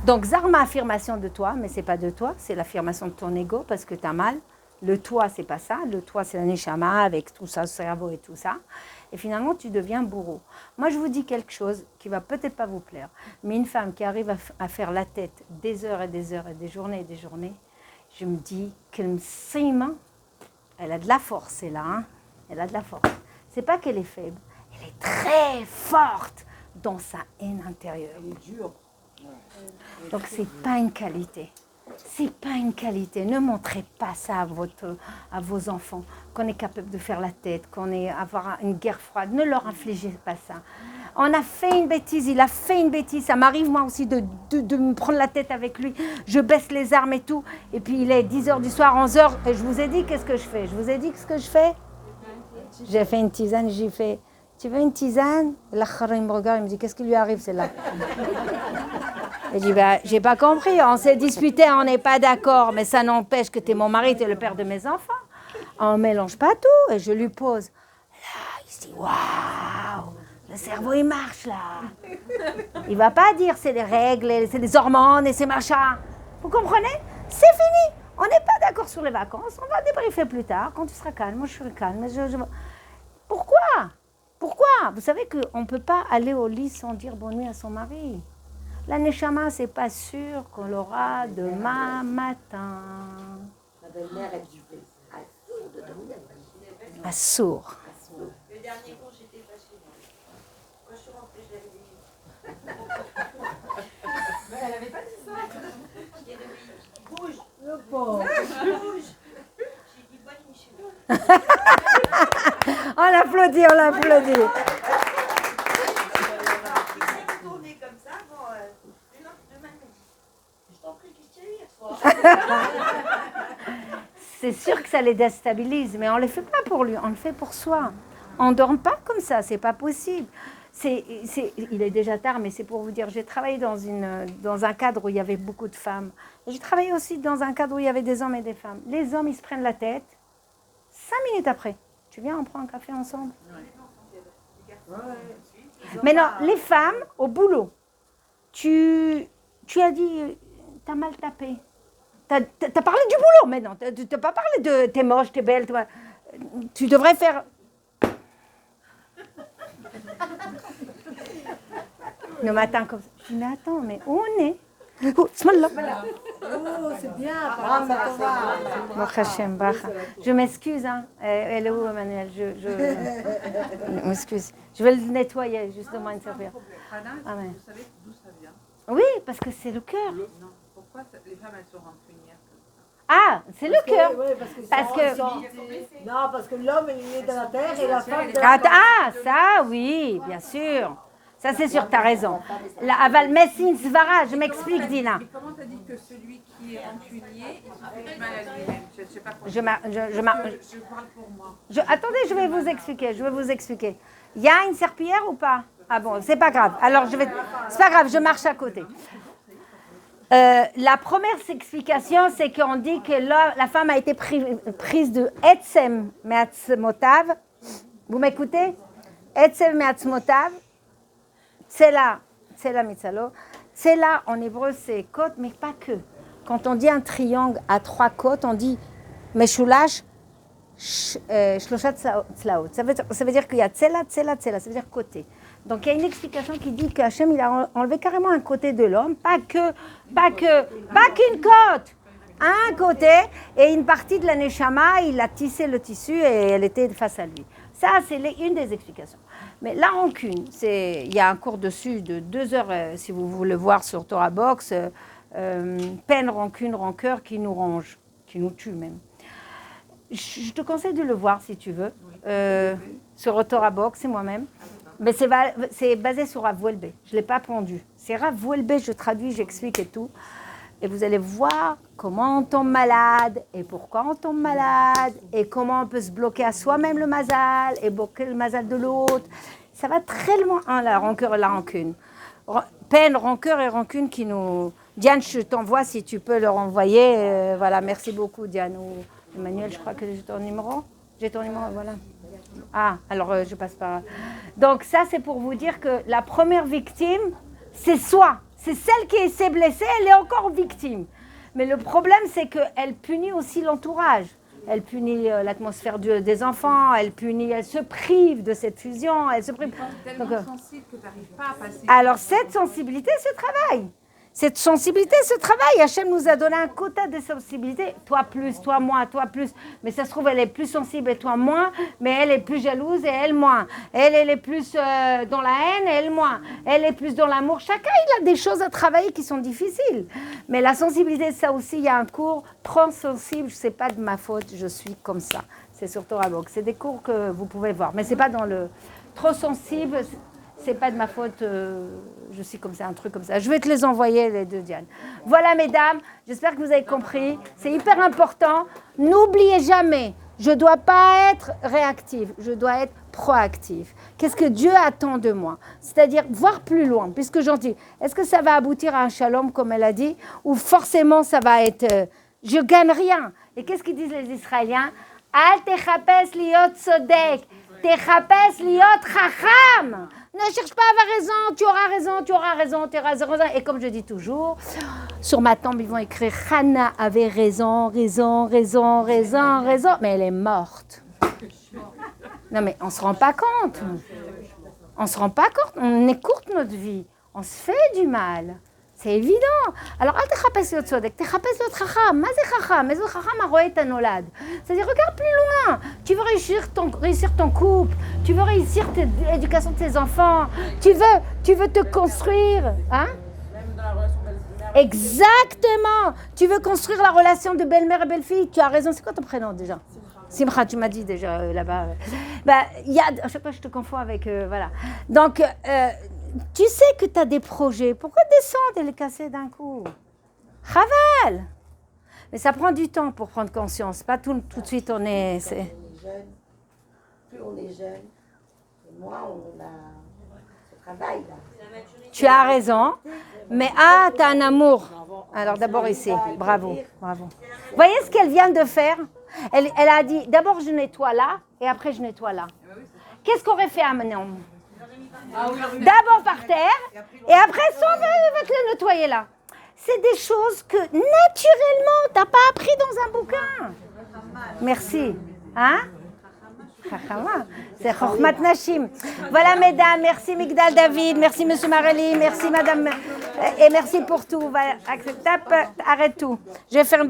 A: Donc, Zarma, affirmation de toi, mais ce n'est pas de toi, c'est l'affirmation de ton ego parce que tu as mal. Le toi, c'est pas ça. Le toi, c'est la neshama avec tout ça, cerveau et tout ça. Et finalement, tu deviens bourreau. Moi, je vous dis quelque chose qui va peut-être pas vous plaire. Mais une femme qui arrive à faire la tête des heures et des heures et des journées, je me dis qu'elle elle a de la force, c'est là. Hein, elle a de la force. C'est pas qu'elle est faible. Elle est très forte dans sa haine intérieure.
C: Elle est dure.
A: Donc, c'est pas une qualité. C'est pas une qualité. Ne montrez pas ça à vos enfants, qu'on est capable de faire la tête, avoir une guerre froide. Ne leur infligez pas ça. On a fait une bêtise, il a fait une bêtise. Ça m'arrive moi aussi de me prendre la tête avec lui. Je baisse les armes et tout. Et puis il est 10h du soir, 11h. Et je vous ai dit qu'est-ce que je fais. Je vous ai dit ce que je fais. J'ai fait une tisane, j'ai fait, tu veux une tisane? L'achara, il me regarde, il me dit, qu'est-ce qui lui arrive celle-là? Il dit, j'ai pas compris, on s'est disputé, on n'est pas d'accord, mais ça n'empêche que tu es mon mari, tu es le père de mes enfants. On ne mélange pas tout, et je lui pose. Là, il se dit, waouh, le cerveau il marche là. Il va pas dire c'est les règles, c'est les hormones et c'est machin. Vous comprenez? C'est fini. On n'est pas d'accord sur les vacances, on va débriefer plus tard, quand tu seras calme. Moi je serai calme. Pourquoi? Vous savez qu'on ne peut pas aller au lit sans dire bonne nuit à son mari. La neshama, c'est pas sûr qu'on l'aura demain matin.
C: La belle-mère, elle dit
A: Assour.
E: Le dernier cours, j'étais fâchée. Quand je suis rentrée, je l'avais dit.
F: Mais elle avait pas dit ça.
E: J'ai dit, bouge.
C: le pauvre.
E: Bouge. J'ai dit, bonne nuit, chérie.
A: On l'applaudit, on l'applaudit.
E: Tourner comme ça, bon, demain, je t'en prie, qu'est-ce qu'il y a eu hier soir?
A: C'est sûr que ça les déstabilise, mais on ne le fait pas pour lui, on le fait pour soi. On ne dort pas comme ça, c'est pas possible. Il est déjà tard, mais c'est pour vous dire, j'ai travaillé dans un cadre où il y avait beaucoup de femmes. Et j'ai travaillé aussi dans un cadre où il y avait des hommes et des femmes. Les hommes, ils se prennent la tête. 5 minutes après, tu viens, on prend un café ensemble. Mais non, les femmes, au boulot, tu as dit, t'as mal tapé. T'as parlé du boulot, mais non, t'as pas parlé de t'es moche, t'es belle. Tu devrais faire... Le matin comme ça. Je dis, mais attends, mais où on est? Oh,
C: c'est bien.
A: Baruch Hashem, bracha. Je m'excuse, hein. Elle est où, Emmanuel? Je m'excuse. Je vais le nettoyer, justement, une serpillère.
D: Hannah, vous savez d'où ça vient?
A: Oui, parce que c'est le cœur.
D: Non. Pourquoi les femmes, elles sont rancunières comme ça?
A: Ah, c'est le cœur.
C: Parce que l'homme, il est dans la terre et la femme dans la terre.
A: Ah, ça, oui, bien sûr. Ça, c'est sûr, tu as raison. La Aval Messin Svara, je m'explique, Dina.
D: Mais comment t'as dit que celui qui est rancunier, il se fait du mal à lui-même? Je ne sais pas comment.
A: Je
D: parle pour moi.
A: Attendez, je vais vous expliquer. Il y a une serpillière ou pas? Ah bon, c'est pas grave. Alors, c'est pas grave, je marche à côté. La première explication, c'est qu'on dit que la femme a été prise de Etzem Me'atzmotav. Vous m'écoutez? Etzem Me'atzmotav. C'est là, Mitzalo. C'est là, en hébreu, c'est côte, mais pas que. Quand on dit un triangle à 3 côtes, on dit Meshulash Shloshat Tzlaot. Ça veut dire qu'il y a Tzela, Tzela, Tzela. Ça veut dire côté. Donc, il y a une explication qui dit qu'Hachem, il a enlevé carrément un côté de l'homme, pas qu'une côte. Un côté, et une partie de la Neshama, il a tissé le tissu et elle était face à lui. Ça, c'est une des explications. Mais la rancune, il y a un cours dessus de 2 heures, si vous voulez voir sur Torah Box, peine, rancune, rancœur qui nous ronge, qui nous tue même. Je te conseille de le voir si tu veux, sur Torah Box, c'est moi-même. Mais c'est basé sur Rav Welbe, je ne l'ai pas pondu. C'est Rav Welbe, je traduis, j'explique et tout. Et vous allez voir comment on tombe malade, et pourquoi on tombe malade, et comment on peut se bloquer à soi-même le mazal, et bloquer le mazal de l'autre. Ça va très loin, hein, la rancœur et la rancune. Peine, rancœur et rancune qui nous... Diane, je t'envoie si tu peux leur envoyer. Voilà, merci beaucoup Diane. Ou Emmanuel, je crois que j'ai ton numéro. J'ai ton numéro, voilà. Ah, alors je passe par... Donc ça, c'est pour vous dire que la première victime, c'est soi. C'est celle qui s'est blessée, elle est encore victime. Mais le problème, c'est qu'elle punit aussi l'entourage. elle punit l'atmosphère des enfants, elle se prive de cette fusion, elle se prive.
D: Tu es tellement sensible que tu n'arrives pas à passer.
A: Alors cette sensibilité se travaille. Cette sensibilité se travaille. Hachem nous a donné un quota de sensibilité. Toi plus, toi moins, toi plus. Mais ça se trouve, elle est plus sensible et toi moins. Mais elle est plus jalouse et elle moins. Elle est plus dans la haine et elle moins. Elle est plus dans l'amour. Chacun, il a des choses à travailler qui sont difficiles. Mais la sensibilité, ça aussi, il y a un cours. Prends sensible, ce n'est pas de ma faute, je suis comme ça. C'est sur Torah Box. C'est des cours que vous pouvez voir. Mais ce n'est pas dans le trop sensible. C'est pas de ma faute, je suis comme ça, un truc comme ça. Je vais te les envoyer, les deux, Diane. Voilà, mesdames, j'espère que vous avez compris. C'est hyper important. N'oubliez jamais, je ne dois pas être réactive, je dois être proactive. Qu'est-ce que Dieu attend de moi? C'est-à-dire voir plus loin, puisque j'en dis, est-ce que ça va aboutir à un shalom, comme elle a dit, ou forcément ça va être, je gagne rien. Et qu'est-ce qu'ils disent les Israéliens? Al techapes liot sodek, techapes liot chacham. Ne cherche pas à avoir raison, tu auras raison, tu auras raison, tu auras raison. Et comme je dis toujours, sur ma tombe, ils vont écrire « Hannah avait raison, raison, raison, raison, raison ». Mais elle est morte. Non mais on ne se rend pas compte. On ne se rend pas compte. On écourte notre vie. On se fait du mal. C'est évident. Alors, c'est-à-dire, regarde plus loin. Tu veux réussir ton couple. Tu veux réussir l'éducation de tes enfants. Tu veux te construire. Hein? Exactement. Tu veux construire la relation de belle-mère et belle-fille. Tu as raison. C'est quoi ton prénom déjà? Simcha, tu m'as dit déjà là-bas. À chaque fois, je te confonds avec... voilà. Donc... tu sais que tu as des projets. Pourquoi descendre et les casser d'un coup? Raval. Mais ça prend du temps pour prendre conscience. Pas tout de suite, on est jeune.
C: Plus on est jeune, et moins on a ce travail là.
A: Tu as raison. Mais tu as un amour. Alors d'abord ici. Bravo. Bravo. Vous voyez ce qu'elle vient de faire? Elle a dit, d'abord je nettoie là, et après je nettoie là. Qu'est-ce qu'aurait fait Amnon? D'abord par terre, et après, va te le nettoyer là. C'est des choses que, naturellement, tu n'as pas appris dans un bouquin. Merci. Hein? C'est Chokhmat Nashim. Voilà, mesdames. Merci, Migdal David. Merci, monsieur Marelli. Merci, madame. Et merci pour tout. Voilà. Arrête tout. Je vais faire une